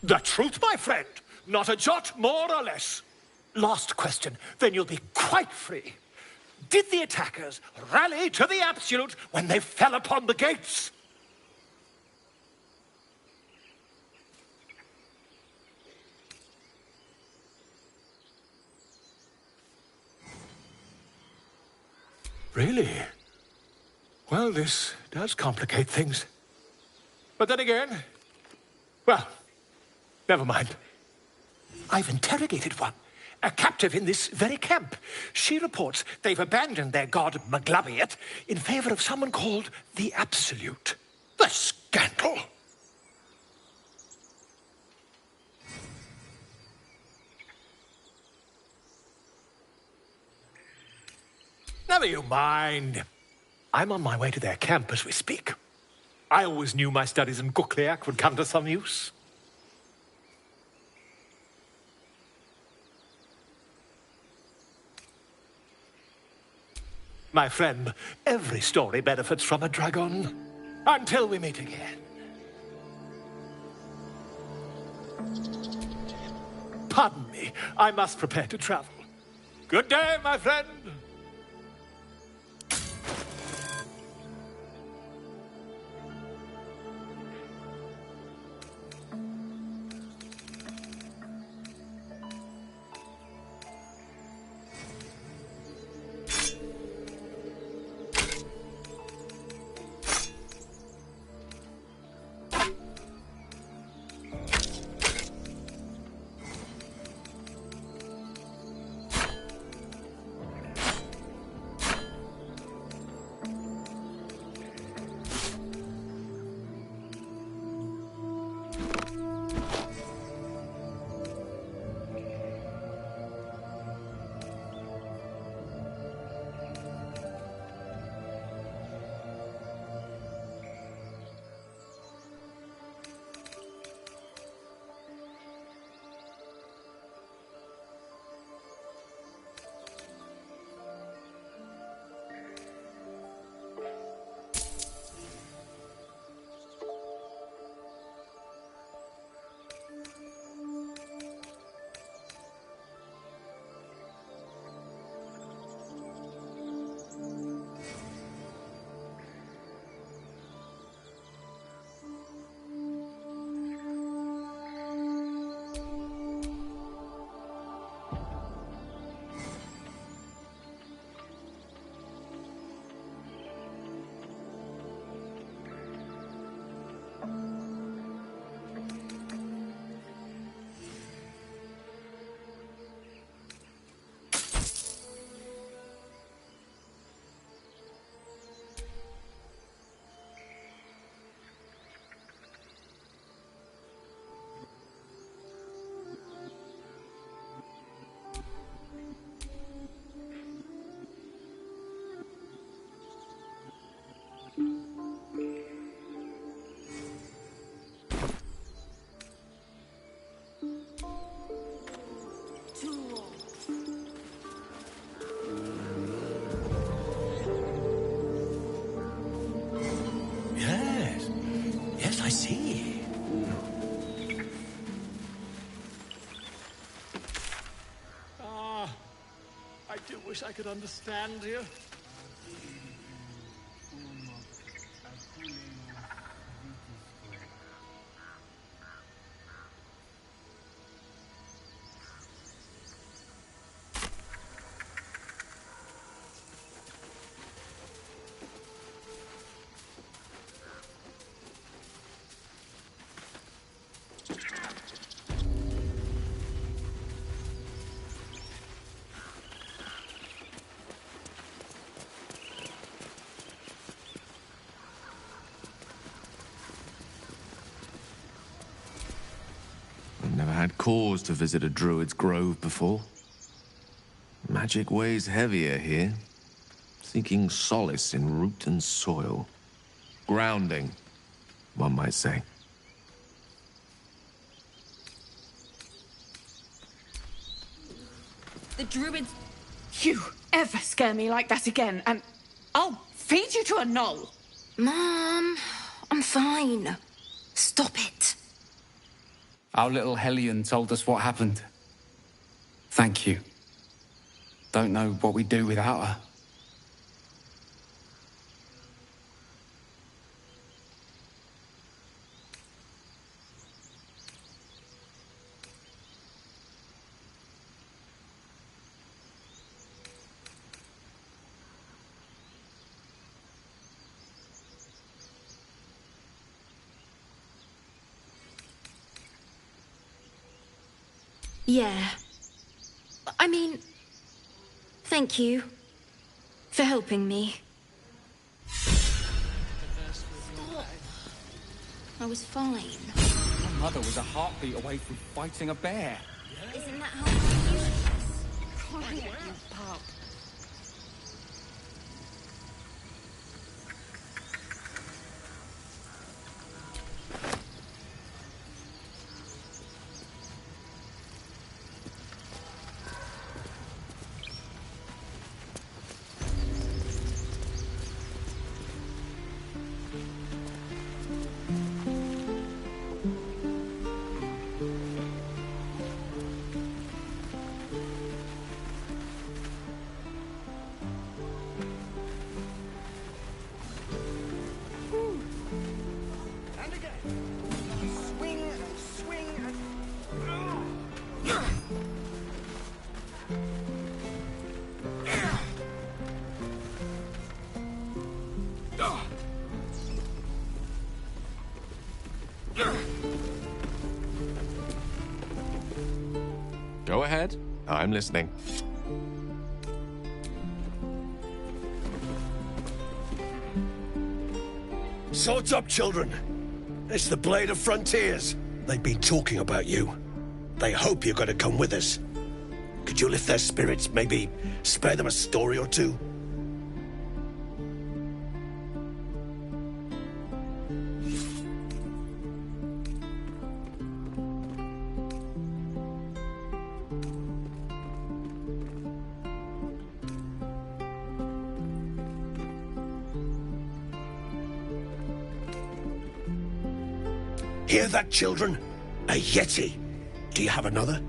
The truth, my friend. Not a jot more or less. Last question, then you'll be quite free. Did the attackers rally to the absolute when they fell upon the gates? Really? Well, this does complicate things. But then again, well, never mind. I've interrogated one, a captive in this very camp. She reports they've abandoned their god Maglabiat in favor of someone called the Absolute. The scandal! Never you mind. I'm on my way to their camp as we speak. I always knew my studies in Gukliak would come to some use. My friend, every story benefits from a dragon. Until we meet again. Pardon me, I must prepare to travel. Good day, my friend. wish I could understand you. Never had cause to visit a druid's grove before. Magic weighs heavier here, seeking solace in root and soil. Grounding, one might say. The druids... You ever scare me like that again, and I'll feed you to a gnoll. Mom, I'm fine. Stop it. Our little Hellion told us what happened. Thank you. Don't know what we'd do without her. Yeah. I mean, thank you for helping me. Stop. I was fine. My mother was a heartbeat away from fighting a bear. Isn't that how you use? Quiet, you pup. Go ahead. I'm listening. Swords up, children. It's the Blade of Frontiers. They've been talking about you. They hope you're going to come with us. Could you lift their spirits, maybe spare them a story or two? Hear that, children? A Yeti. Do you have another?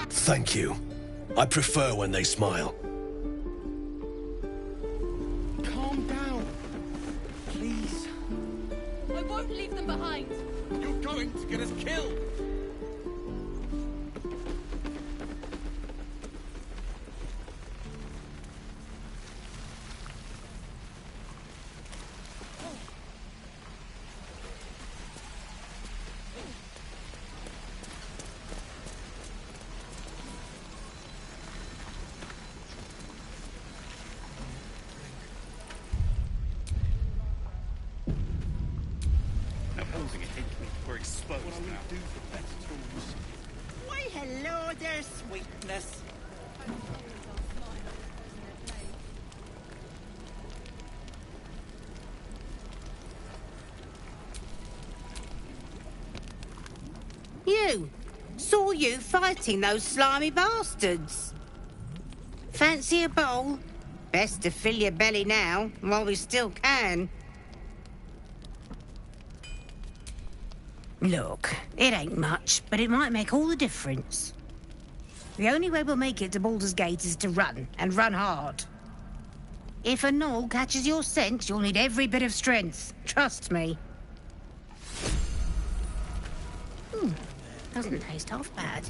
Thank you. I prefer when they smile. Calm down. Please. I won't leave them behind. You're going to get us killed. Why, hello there, sweetness. You! Saw you fighting those slimy bastards. Fancy a bowl? Best to fill your belly now, while we still can. Look, it ain't much, but it might make all the difference. The only way we'll make it to Baldur's Gate is to run, and run hard. If a gnoll catches your scent, you'll need every bit of strength. Trust me. Doesn't taste half bad.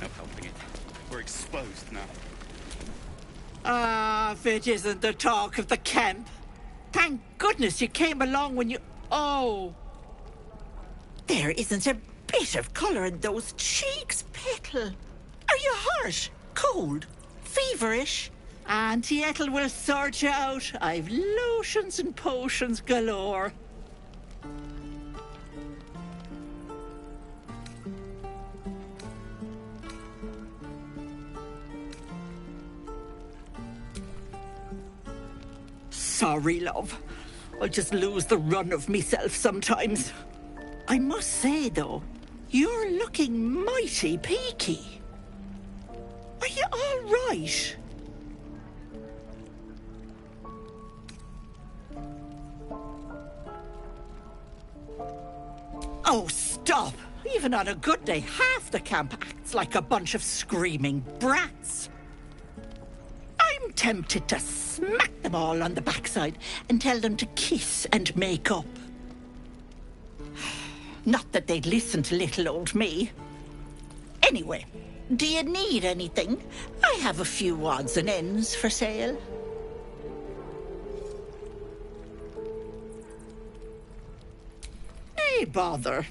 No helping it. We're exposed now. Ah, if it isn't the talk of the camp. Thank goodness you came along when you... Oh! There isn't a bit of colour in those cheeks, Petal. Are you hurt? Cold? Feverish? Auntie Ethel will sort you out. I've lotions and potions galore. Sorry, love. I just lose the run of myself sometimes. I must say, though, you're looking mighty peaky. Are you all right? Oh, stop! Even on a good day, half the camp acts like a bunch of screaming brats. I'm tempted to smack them all on the backside and tell them to kiss and make up. Not that they'd listen to little old me. Anyway, do you need anything? I have a few odds and ends for sale. Hey, bother.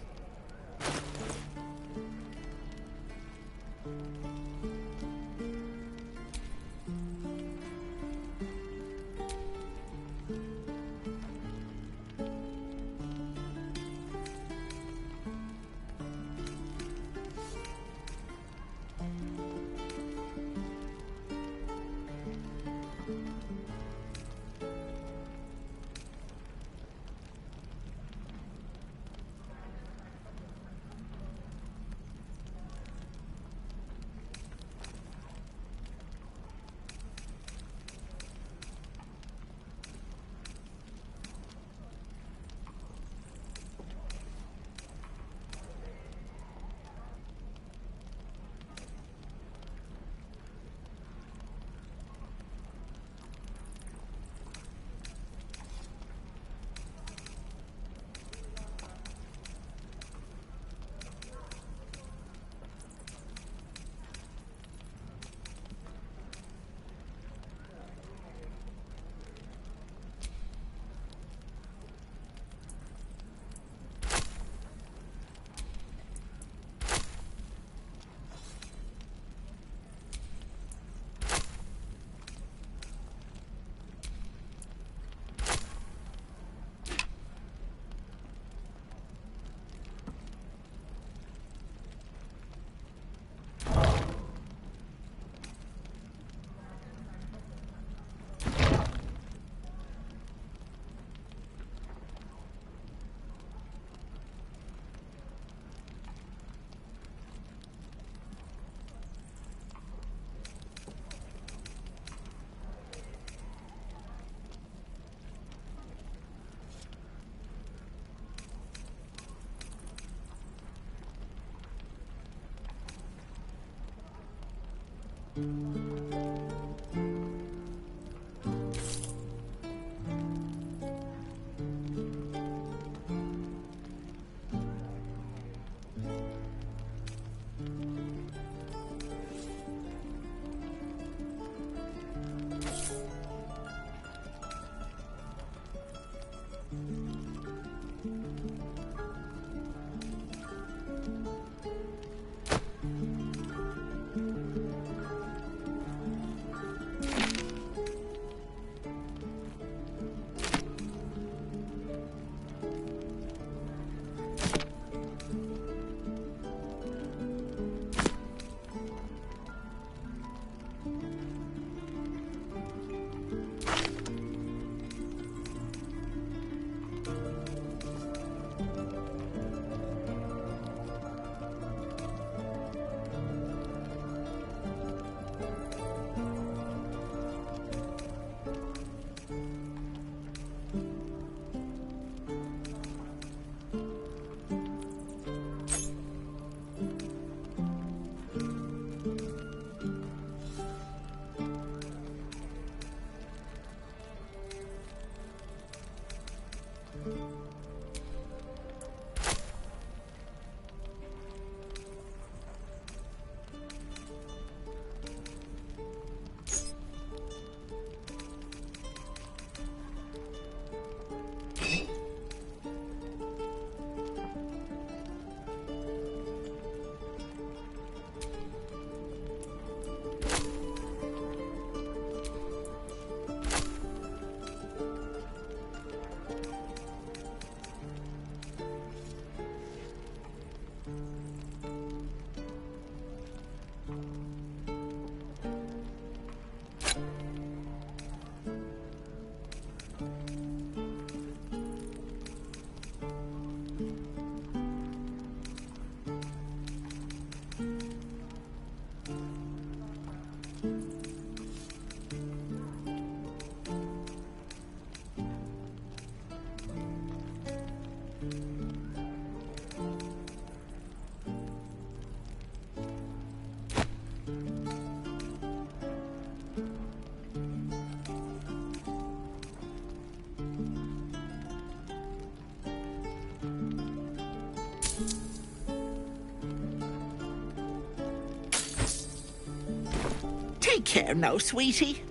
Take care now, sweetie.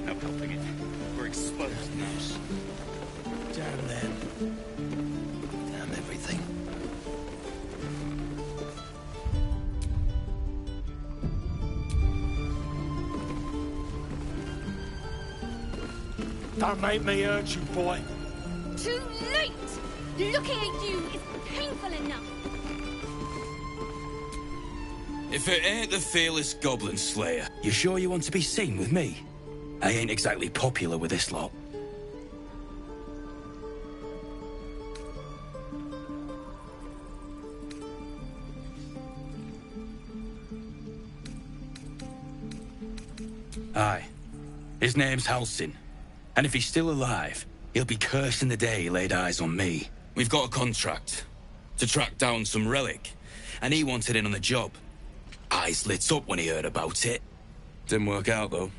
No helping it. We're exposed now. Damn them. Damn everything. Don't make me hurt you, boy. Too late! Looking at you is painful enough. If it ain't the fearless Goblin Slayer, you sure you want to be seen with me? I ain't exactly popular with this lot. Aye. His name's Halsin. And if he's still alive, he'll be cursing the day he laid eyes on me. We've got a contract to track down some relic, and he wanted in on the job. Eyes lit up when he heard about it. Didn't work out, though.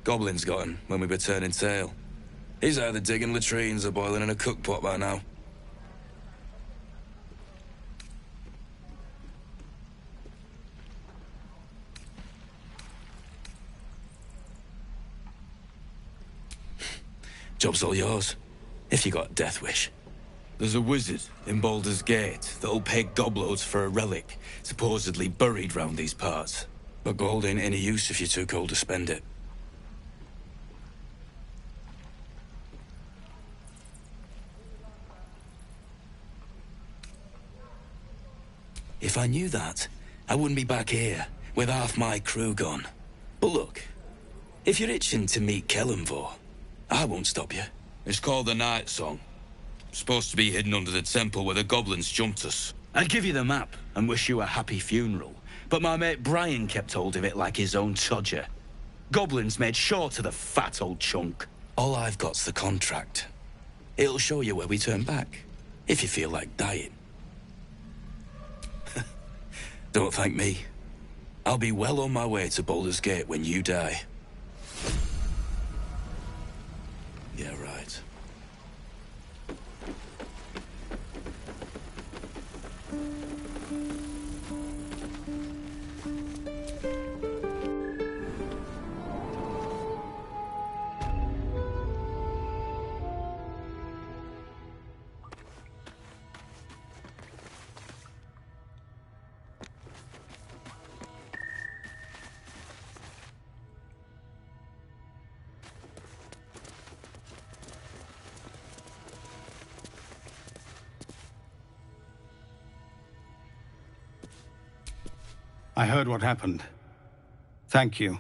Goblins got him when we were turning tail. He's either digging latrines or boiling in a cookpot by now. Job's all yours, if you got a death wish. There's a wizard in Baldur's Gate that'll pay gobloads for a relic, supposedly buried round these parts. But gold ain't any use if you're too cold to spend it. If I knew that, I wouldn't be back here, with half my crew gone. But look, if you're itching to meet Kellenvor, I won't stop you. It's called the Nightsong. Supposed to be hidden under the temple where the goblins jumped us. I'd give you the map and wish you a happy funeral, but my mate Brian kept hold of it like his own todger. Goblins made sure to the fat old chunk. All I've got's the contract. It'll show you where we turn back, if you feel like dying. Don't thank me. I'll be well on my way to Baldur's Gate when you die. Yeah, right. I heard what happened. Thank you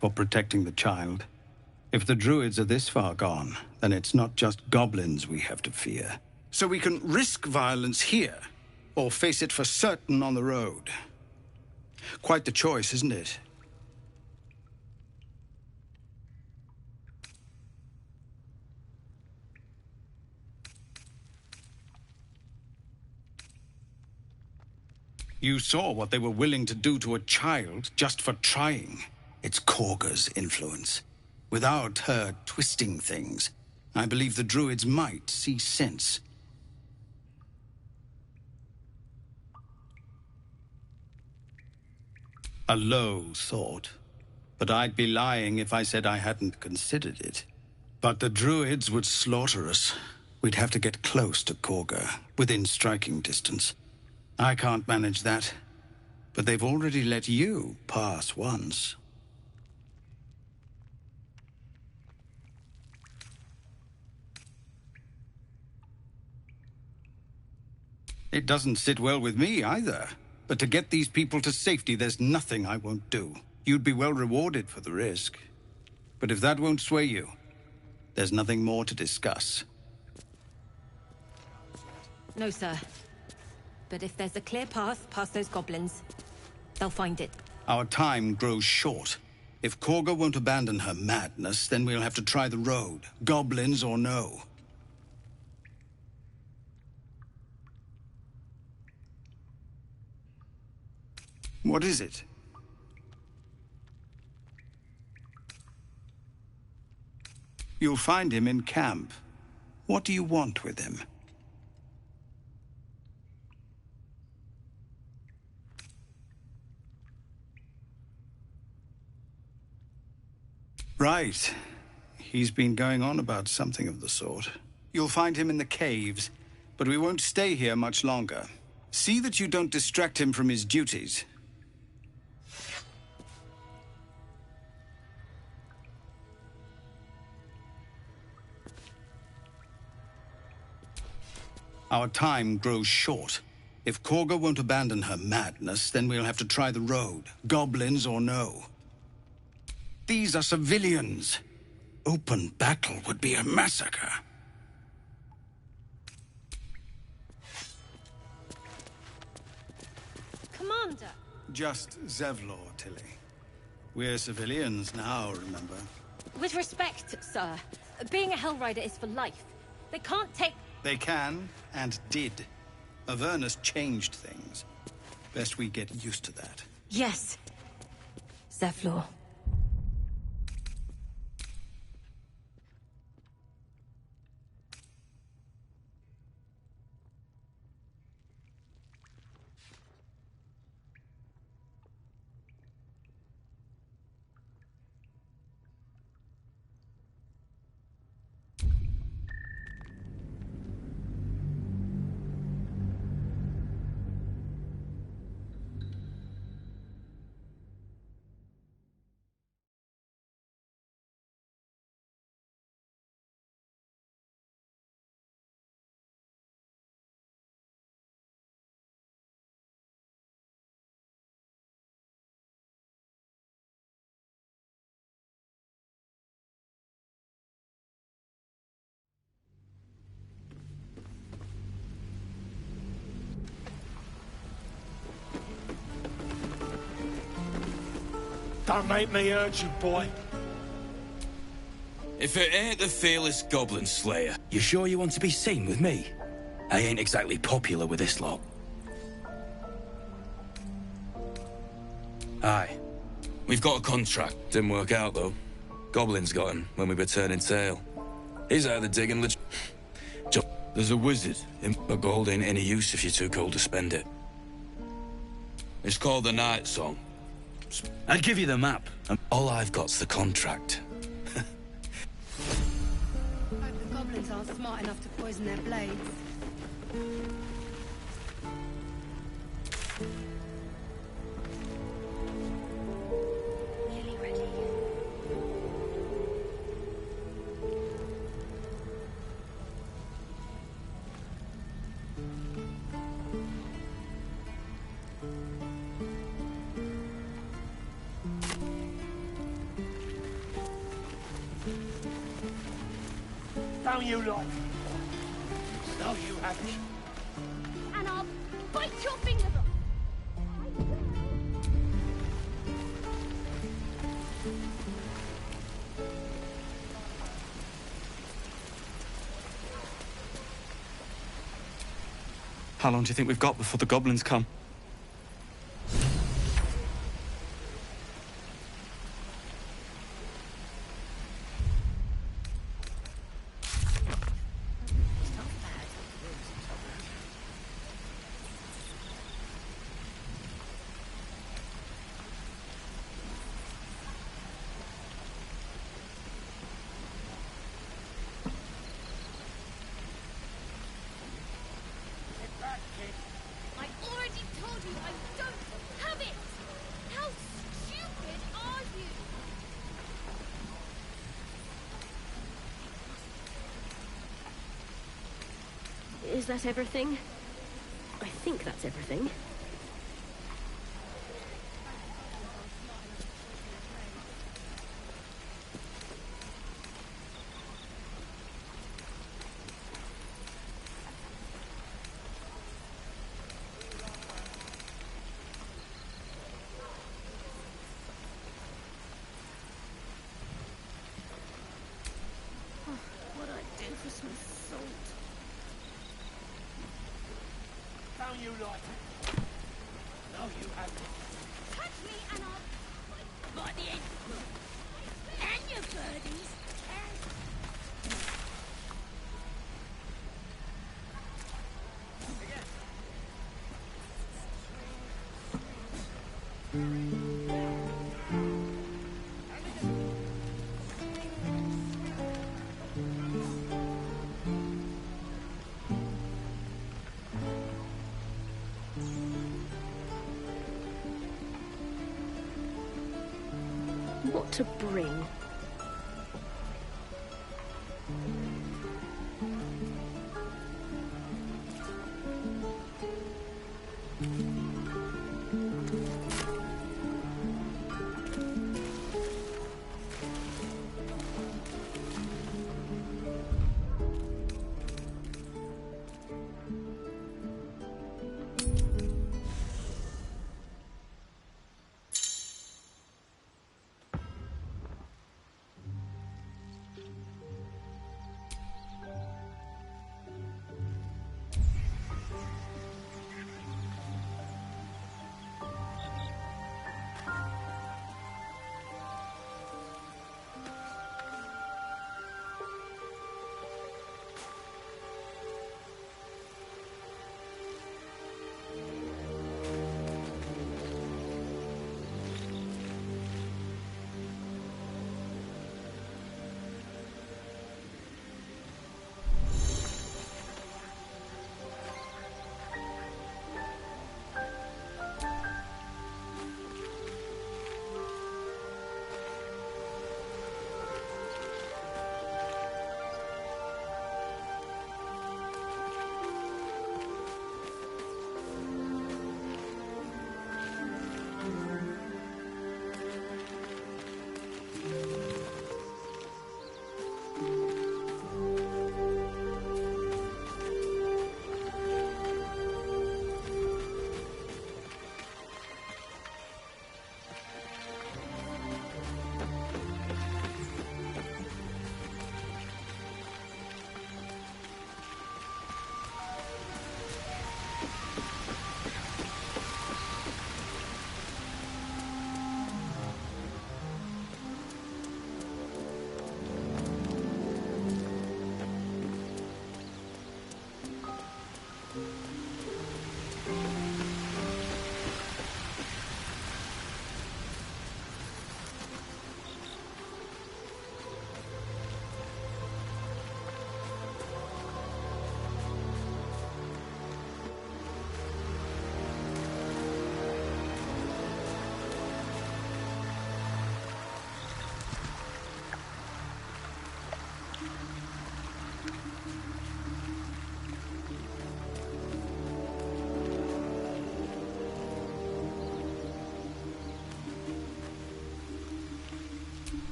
for protecting the child. If the druids are this far gone, then it's not just goblins we have to fear. So we can risk violence here, or face it for certain on the road. Quite the choice, isn't it? You saw what they were willing to do to a child just for trying. It's Kagha's influence. Without her twisting things, I believe the druids might see sense. A low thought, but I'd be lying if I said I hadn't considered it. But the druids would slaughter us. We'd have to get close to Kagha, within striking distance. I can't manage that, but they've already let you pass once. It doesn't sit well with me either, but to get these people to safety, there's nothing I won't do. You'd be well rewarded for the risk. But if that won't sway you, there's nothing more to discuss. No, sir. But if there's a clear path past those goblins, they'll find it. Our time grows short. If Kagha won't abandon her madness, then we'll have to try the road, goblins or no. What is it? You'll find him in camp. What do you want with him? Right. He's been going on about something of the sort. You'll find him in the caves, but we won't stay here much longer. See that you don't distract him from his duties. Our time grows short. If Kagha won't abandon her madness, then we'll have to try the road, goblins or no. These are civilians. Open battle would be a massacre. Commander! Just Zevlor, Tilly. We're civilians now, remember? With respect, sir, being a Hellrider is for life. They can't take... They can, and did. Avernus changed things. Best we get used to that. Yes. Zevlor. Don't make me urge you, boy. If it ain't the fearless Goblin Slayer, you sure you want to be seen with me? I ain't exactly popular with this lot. Aye. We've got a contract. Didn't work out, though. Goblins got him when we were turning tail. He's out of the digging. There's a wizard, but gold ain't any use if you're too cold to spend it. It's called the Nightsong. I'd give you the map, and all I've got's the contract. Hope the goblins aren't smart enough to poison their blades. Nearly ready. Don't you like? No, you haven't. And I'll bite your fingers off. How long do you think we've got before the goblins come? Is that everything? I think that's everything. What I'd do for some salt. Don't you like it? No, you haven't. Touch me and I'll bite the end. And your birdies. to bring.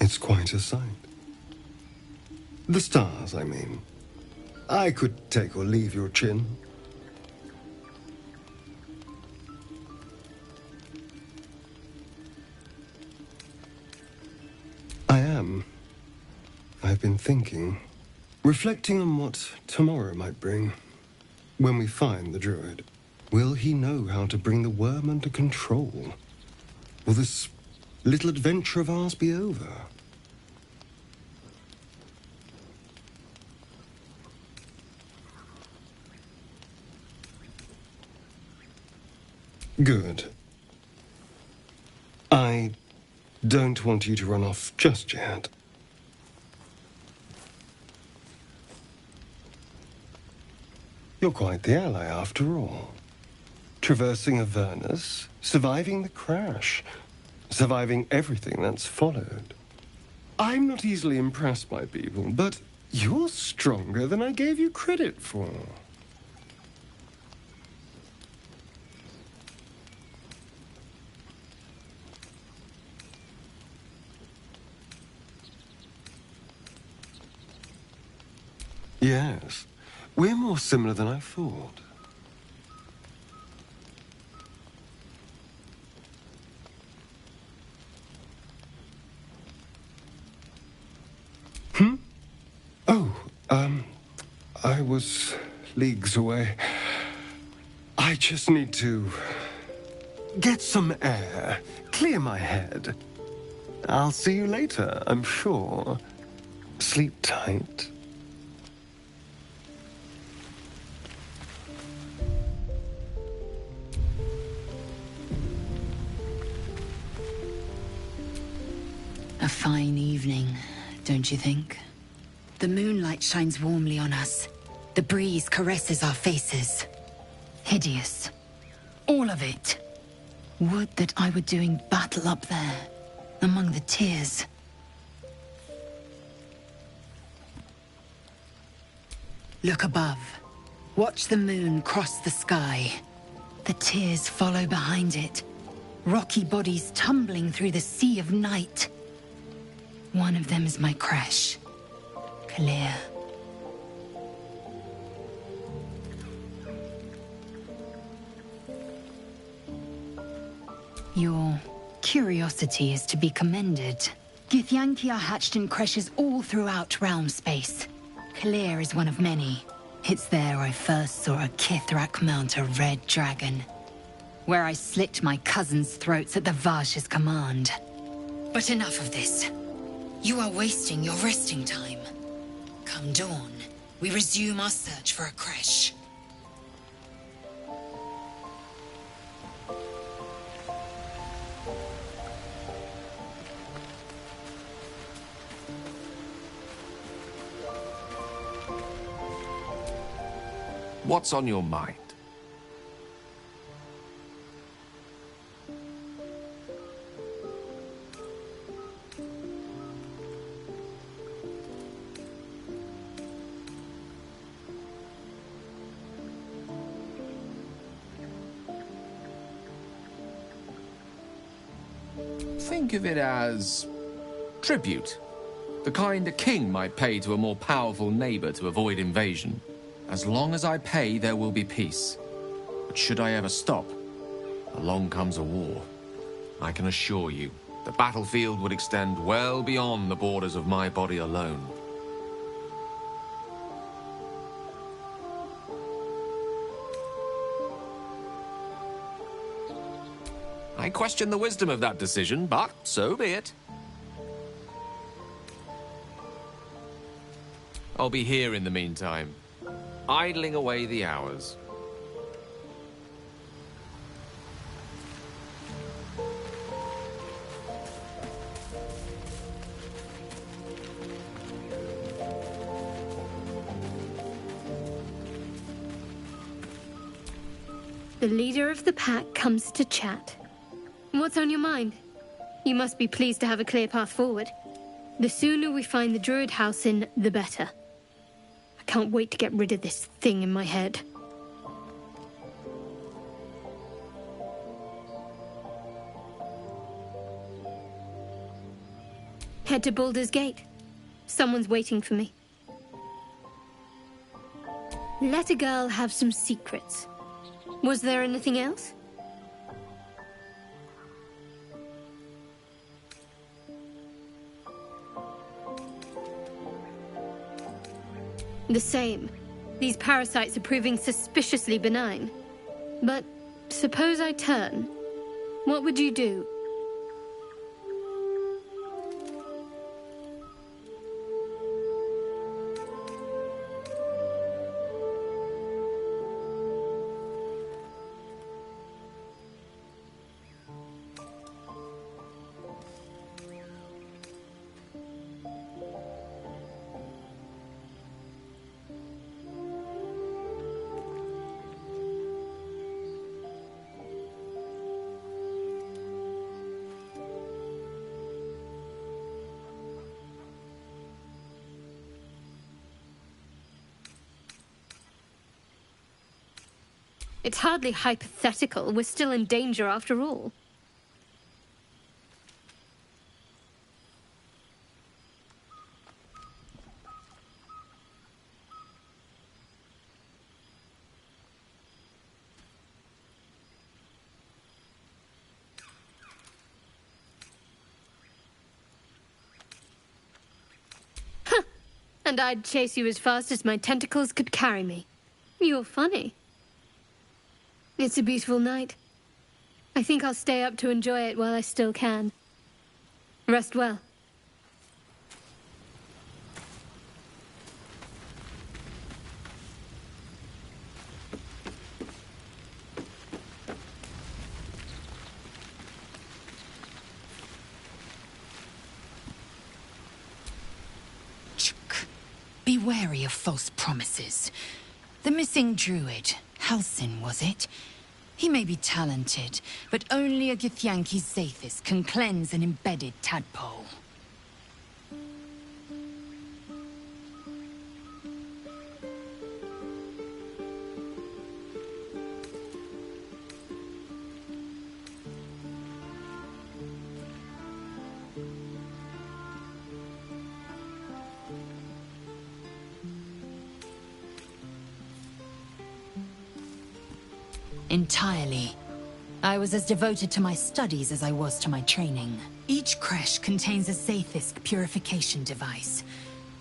It's quite a sight. The stars, I mean. I could take or leave your chin. I am. I've been thinking, reflecting on what tomorrow might bring. When we find the druid, will he know how to bring the worm under control? Will this little adventure of ours be over? Good. I don't want you to run off just yet. You're quite the ally, after all. Traversing Avernus, surviving the crash, surviving everything that's followed. I'm not easily impressed by people, but you're stronger than I gave you credit for. Yes, we're more similar than I thought. I was leagues away. I just need to get some air, clear my head. I'll see you later, I'm sure. Sleep tight. fine evening, don't you think? The moonlight shines warmly on us. The breeze caresses our faces. Hideous. All of it. Would that I were doing battle up there, among the tears. Look above. Watch the moon cross the sky. The tears follow behind it. Rocky bodies tumbling through the sea of night. One of them is my Crèche. Clear. Your curiosity is to be commended. Githyanki are hatched in Crèches all throughout realm space. Clear is one of many. It's there I first saw a Kithrak mount a red dragon. Where I slit my cousins' throats at the Vash's command. But enough of this. You are wasting your resting time. Come dawn, we resume our search for a Crèche. What's on your mind? Think of it as tribute. The kind a king might pay to a more powerful neighbor to avoid invasion. As long as I pay, there will be peace. But should I ever stop, along comes a war. I can assure you, the battlefield would extend well beyond the borders of my body alone. I question the wisdom of that decision, but so be it. I'll be here in the meantime, idling away the hours. The leader of the pack comes to chat. What's on your mind? You must be pleased to have a clear path forward. The sooner we find the Druid house in, the better. I can't wait to get rid of this thing in my head. Head to Baldur's Gate. Someone's waiting for me. Let a girl have some secrets. Was there anything else? The same. These parasites are proving suspiciously benign. But suppose I turn. What would you do? It's hardly hypothetical. We're still in danger after all. Huh. And I'd chase you as fast as my tentacles could carry me. You're funny. It's a beautiful night. I think I'll stay up to enjoy it while I still can. Rest well. Be wary of false promises. The missing druid, Halsin, was it? He may be talented, but only a Githyanki Zathis can cleanse an embedded tadpole. Entirely. I was as devoted to my studies as I was to my training. Each crèche contains a Zathis purification device.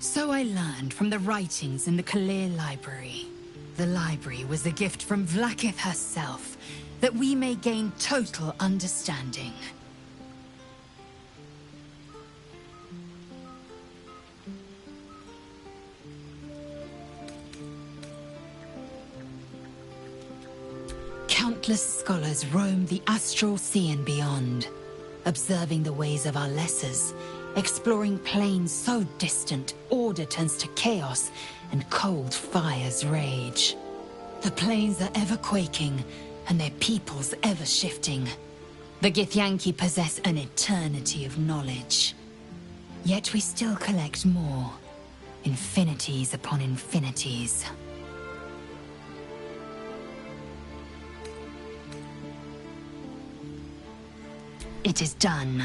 So I learned from the writings in the Kalir library. The library was a gift from Vlaakith herself, that we may gain total understanding. Countless scholars roam the astral sea and beyond, observing the ways of our lessers, exploring planes so distant order turns to chaos and cold fires rage. The planes are ever quaking, and their peoples ever shifting. The Githyanki possess an eternity of knowledge. Yet we still collect more, infinities upon infinities. It is done.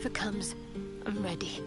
Whatever comes, I'm ready.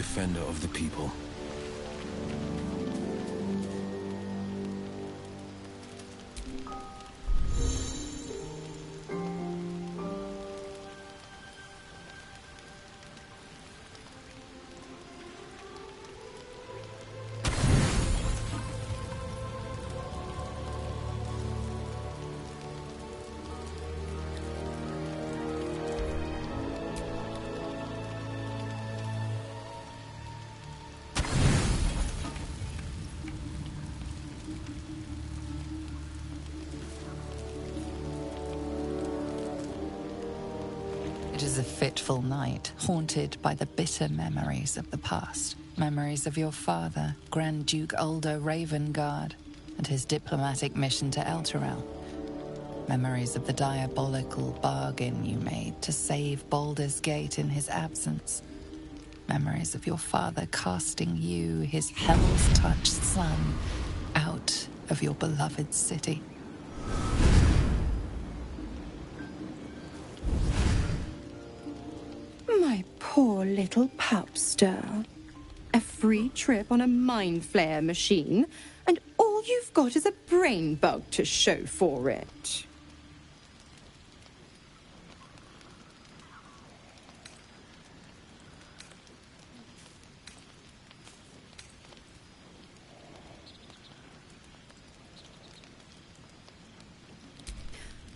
defender of the people. It is a fitful night, haunted by the bitter memories of the past. Memories of your father, Grand Duke Ulder Ravengard, and his diplomatic mission to Elturel. Memories of the diabolical bargain you made to save Baldur's Gate in his absence. Memories of your father casting you, his Hell's-touched son, out of your beloved city. My poor little pupster. A free trip on a mind flayer machine, and all you've got is a brain bug to show for it.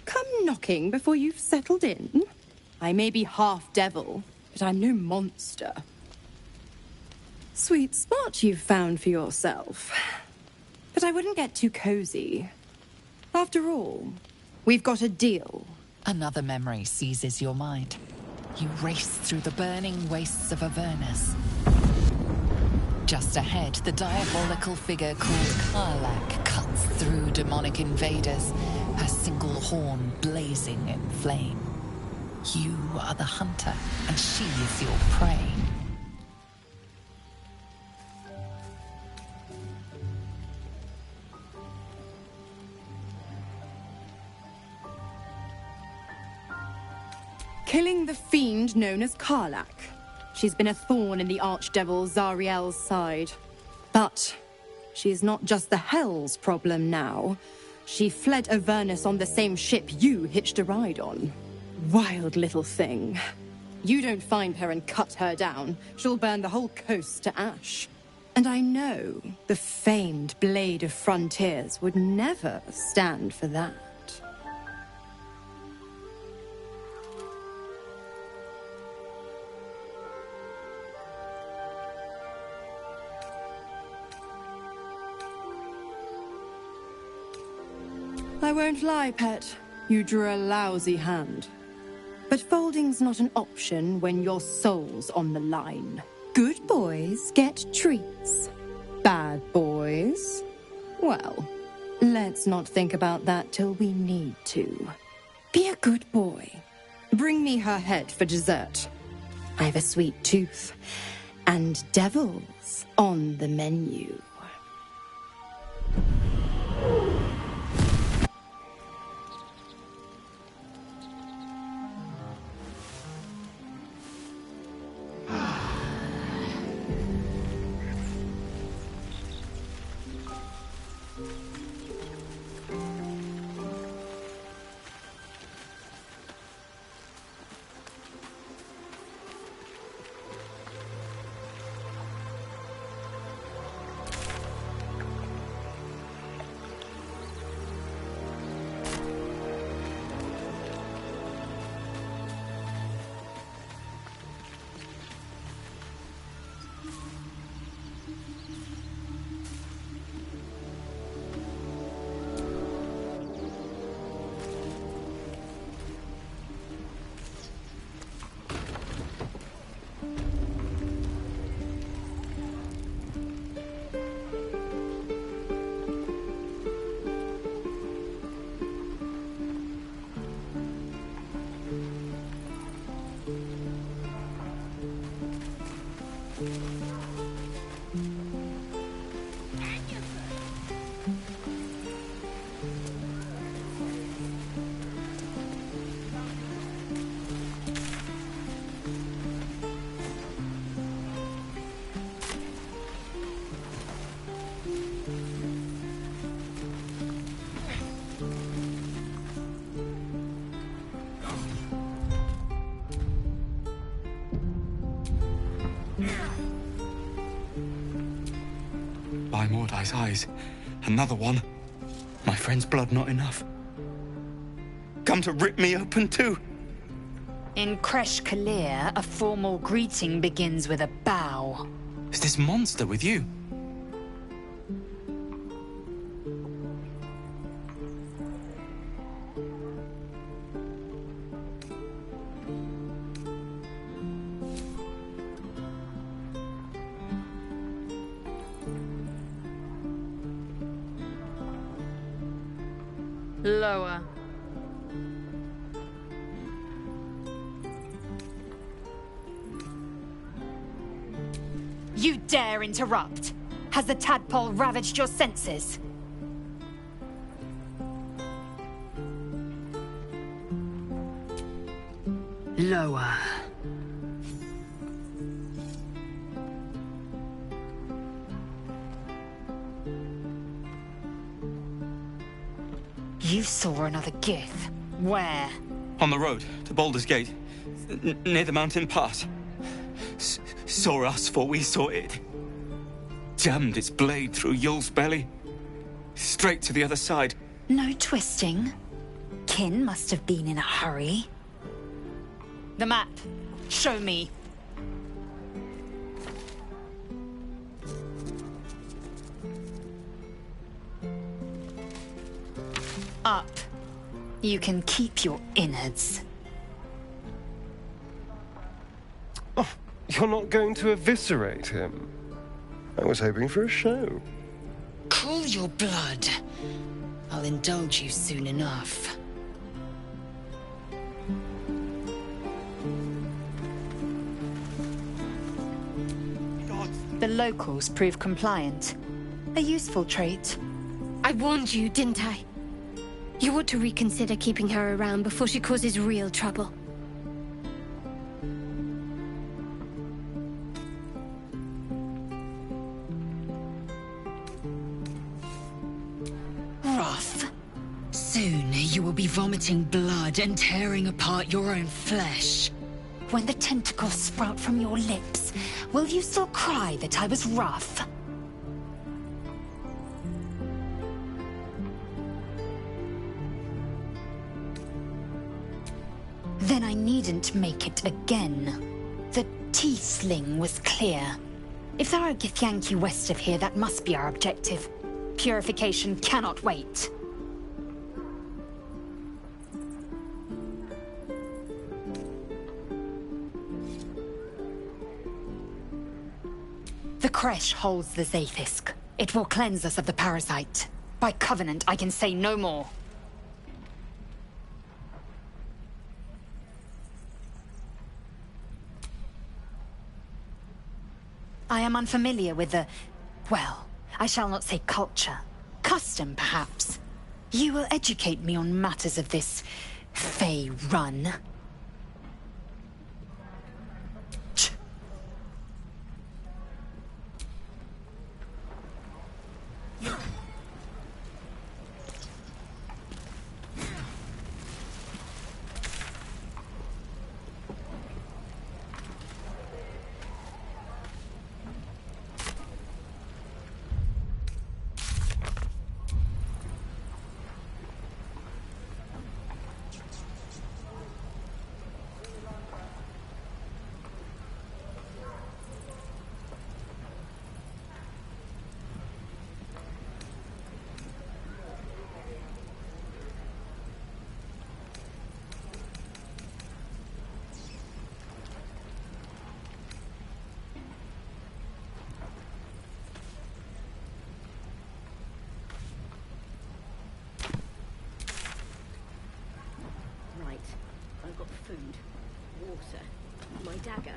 Come knocking before you've settled in. I may be half devil, but I'm no monster. Sweet spot you've found for yourself. But I wouldn't get too cozy. After all, we've got a deal. Another memory seizes your mind. You race through the burning wastes of Avernus. Just ahead, the diabolical figure called Karlach cuts through demonic invaders, her single horn blazing in flame. You are the hunter, and she is your prey. Killing the fiend known as Karlach. She's been a thorn in the Archdevil Zariel's side. But she's not just the Hell's problem now. She fled Avernus on the same ship you hitched a ride on. Wild little thing. You don't find her and cut her down, she'll burn the whole coast to ash. And I know the famed Blade of Frontiers would never stand for that. I won't lie, pet. You drew a lousy hand. But folding's not an option when your soul's on the line. Good boys get treats. Bad boys? Well, let's not think about that till we need to. Be a good boy. Bring me her head for dessert. I have a sweet tooth. And devils on the menu. by Mordai's eyes. Another one. My friend's blood not enough. Come to rip me open too. In Crèche Kalir, a formal greeting begins with a bow. Is this monster with you? Lower. You dare interrupt? Has the tadpole ravaged your senses? Lower. You saw another Gith. Where? On the road to Baldur's Gate, near the mountain pass. Saw us, for we saw it. Jammed its blade through Yul's belly. Straight to the other side. No twisting. Kin must have been in a hurry. The map. Show me. Up. You can keep your innards. Oh, you're not going to eviscerate him? I was hoping for a show. Cool your blood. I'll indulge you soon enough. The locals prove compliant. A useful trait. I warned you, didn't I? You ought to reconsider keeping her around before she causes real trouble. Rath. Soon you will be vomiting blood and tearing apart your own flesh. When the tentacles sprout from your lips, will you still cry that I was rough? Then I needn't make it again. The Tiefling was clear. If there are Githyanki west of here, that must be our objective. Purification cannot wait. The Crèche holds the Zaithisk. It will cleanse us of the parasite. By covenant, I can say no more. I am unfamiliar with the... well, I shall not say culture. Custom, perhaps. You will educate me on matters of this... Fey run. Food, water, my dagger.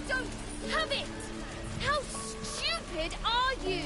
don't have it! How stupid are you?